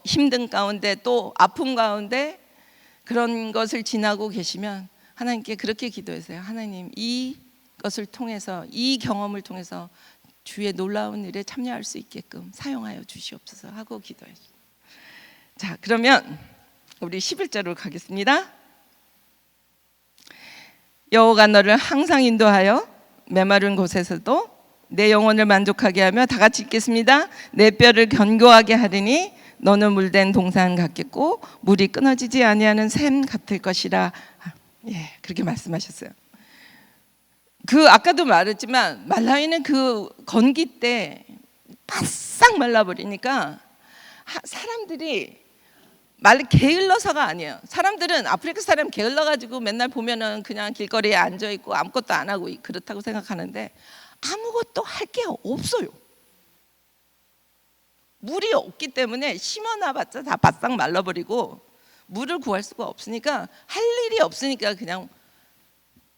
힘든 가운데, 또 아픔 가운데 그런 것을 지나고 계시면 하나님께 그렇게 기도하세요. 하나님, 이것을 통해서, 이 경험을 통해서 주의 놀라운 일에 참여할 수 있게끔 사용하여 주시옵소서 하고 기도하시죠. 자, 그러면 우리 11절로 가겠습니다. 여호와가 너를 항상 인도하여 메마른 곳에서도 내 영혼을 만족하게 하며, 다 같이 읽겠습니다. 내 뼈를 견고하게 하리니 너는 물된 동산 같겠고 물이 끊어지지 아니하는 샘 같을 것이라. 예, 그렇게 말씀하셨어요. 아까도 말했지만 말라위는 그 건기 때 바싹 말라버리니까 사람들이 게을러서가 아니에요. 사람들은 아프리카 사람 게을러가지고 맨날 보면은 그냥 길거리에 앉아 있고 아무것도 안 하고 그렇다고 생각하는데 아무것도 할 게 없어요. 물이 없기 때문에 심어놔봤자 다 바싹 말라버리고 물을 구할 수가 없으니까, 할 일이 없으니까 그냥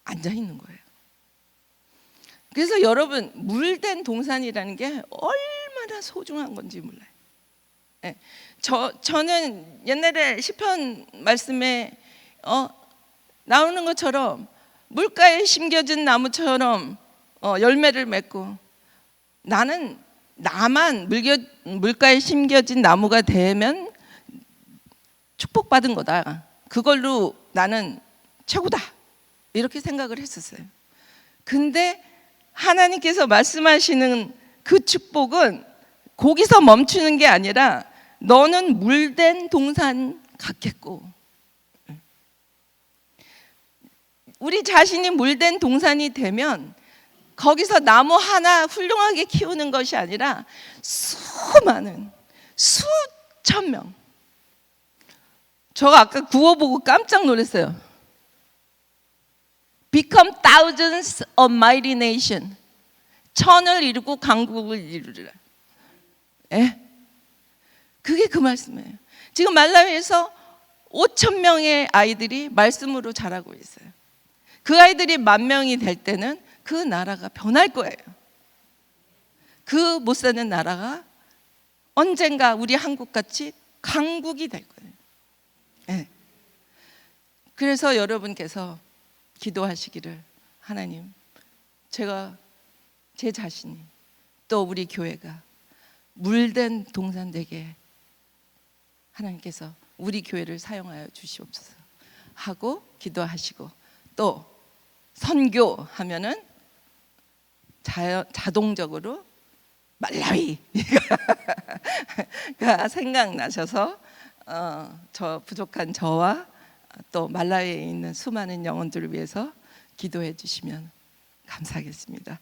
앉아 있는 거예요. 그래서 여러분, 물된 동산이라는 게 얼마나 소중한 건지 몰라요. 네. 저는 옛날에 시편 말씀에 나오는 것처럼 물가에 심겨진 나무처럼 열매를 맺고, 나만 물가에 심겨진 나무가 되면 축복받은 거다, 그걸로 나는 최고다, 이렇게 생각을 했었어요. 근데 하나님께서 말씀하시는 그 축복은 거기서 멈추는 게 아니라 너는 물된 동산 같겠고, 우리 자신이 물된 동산이 되면 거기서 나무 하나 훌륭하게 키우는 것이 아니라 수많은 수천 명. 저 아까 구호 보고 깜짝 놀랐어요. Become thousands of mighty nation. 천을 이루고 강국을 이루리라. 예? 그게 그 말씀이에요. 지금 말라위에서 5천 명의 아이들이 말씀으로 자라고 있어요. 그 아이들이 10,000명이 될 때는 그 나라가 변할 거예요. 그 못 사는 나라가 언젠가 우리 한국같이 강국이 될 거예요. 네. 그래서 여러분께서 기도하시기를, 하나님, 제 자신이 또 우리 교회가 물된 동산 되게 하나님께서 우리 교회를 사용하여 주시옵소서 하고 기도하시고, 또 선교하면은 자동적으로 말라위가 생각나셔서 저 부족한 저와 또 말라위에 있는 수많은 영혼들을 위해서 기도해 주시면 감사하겠습니다.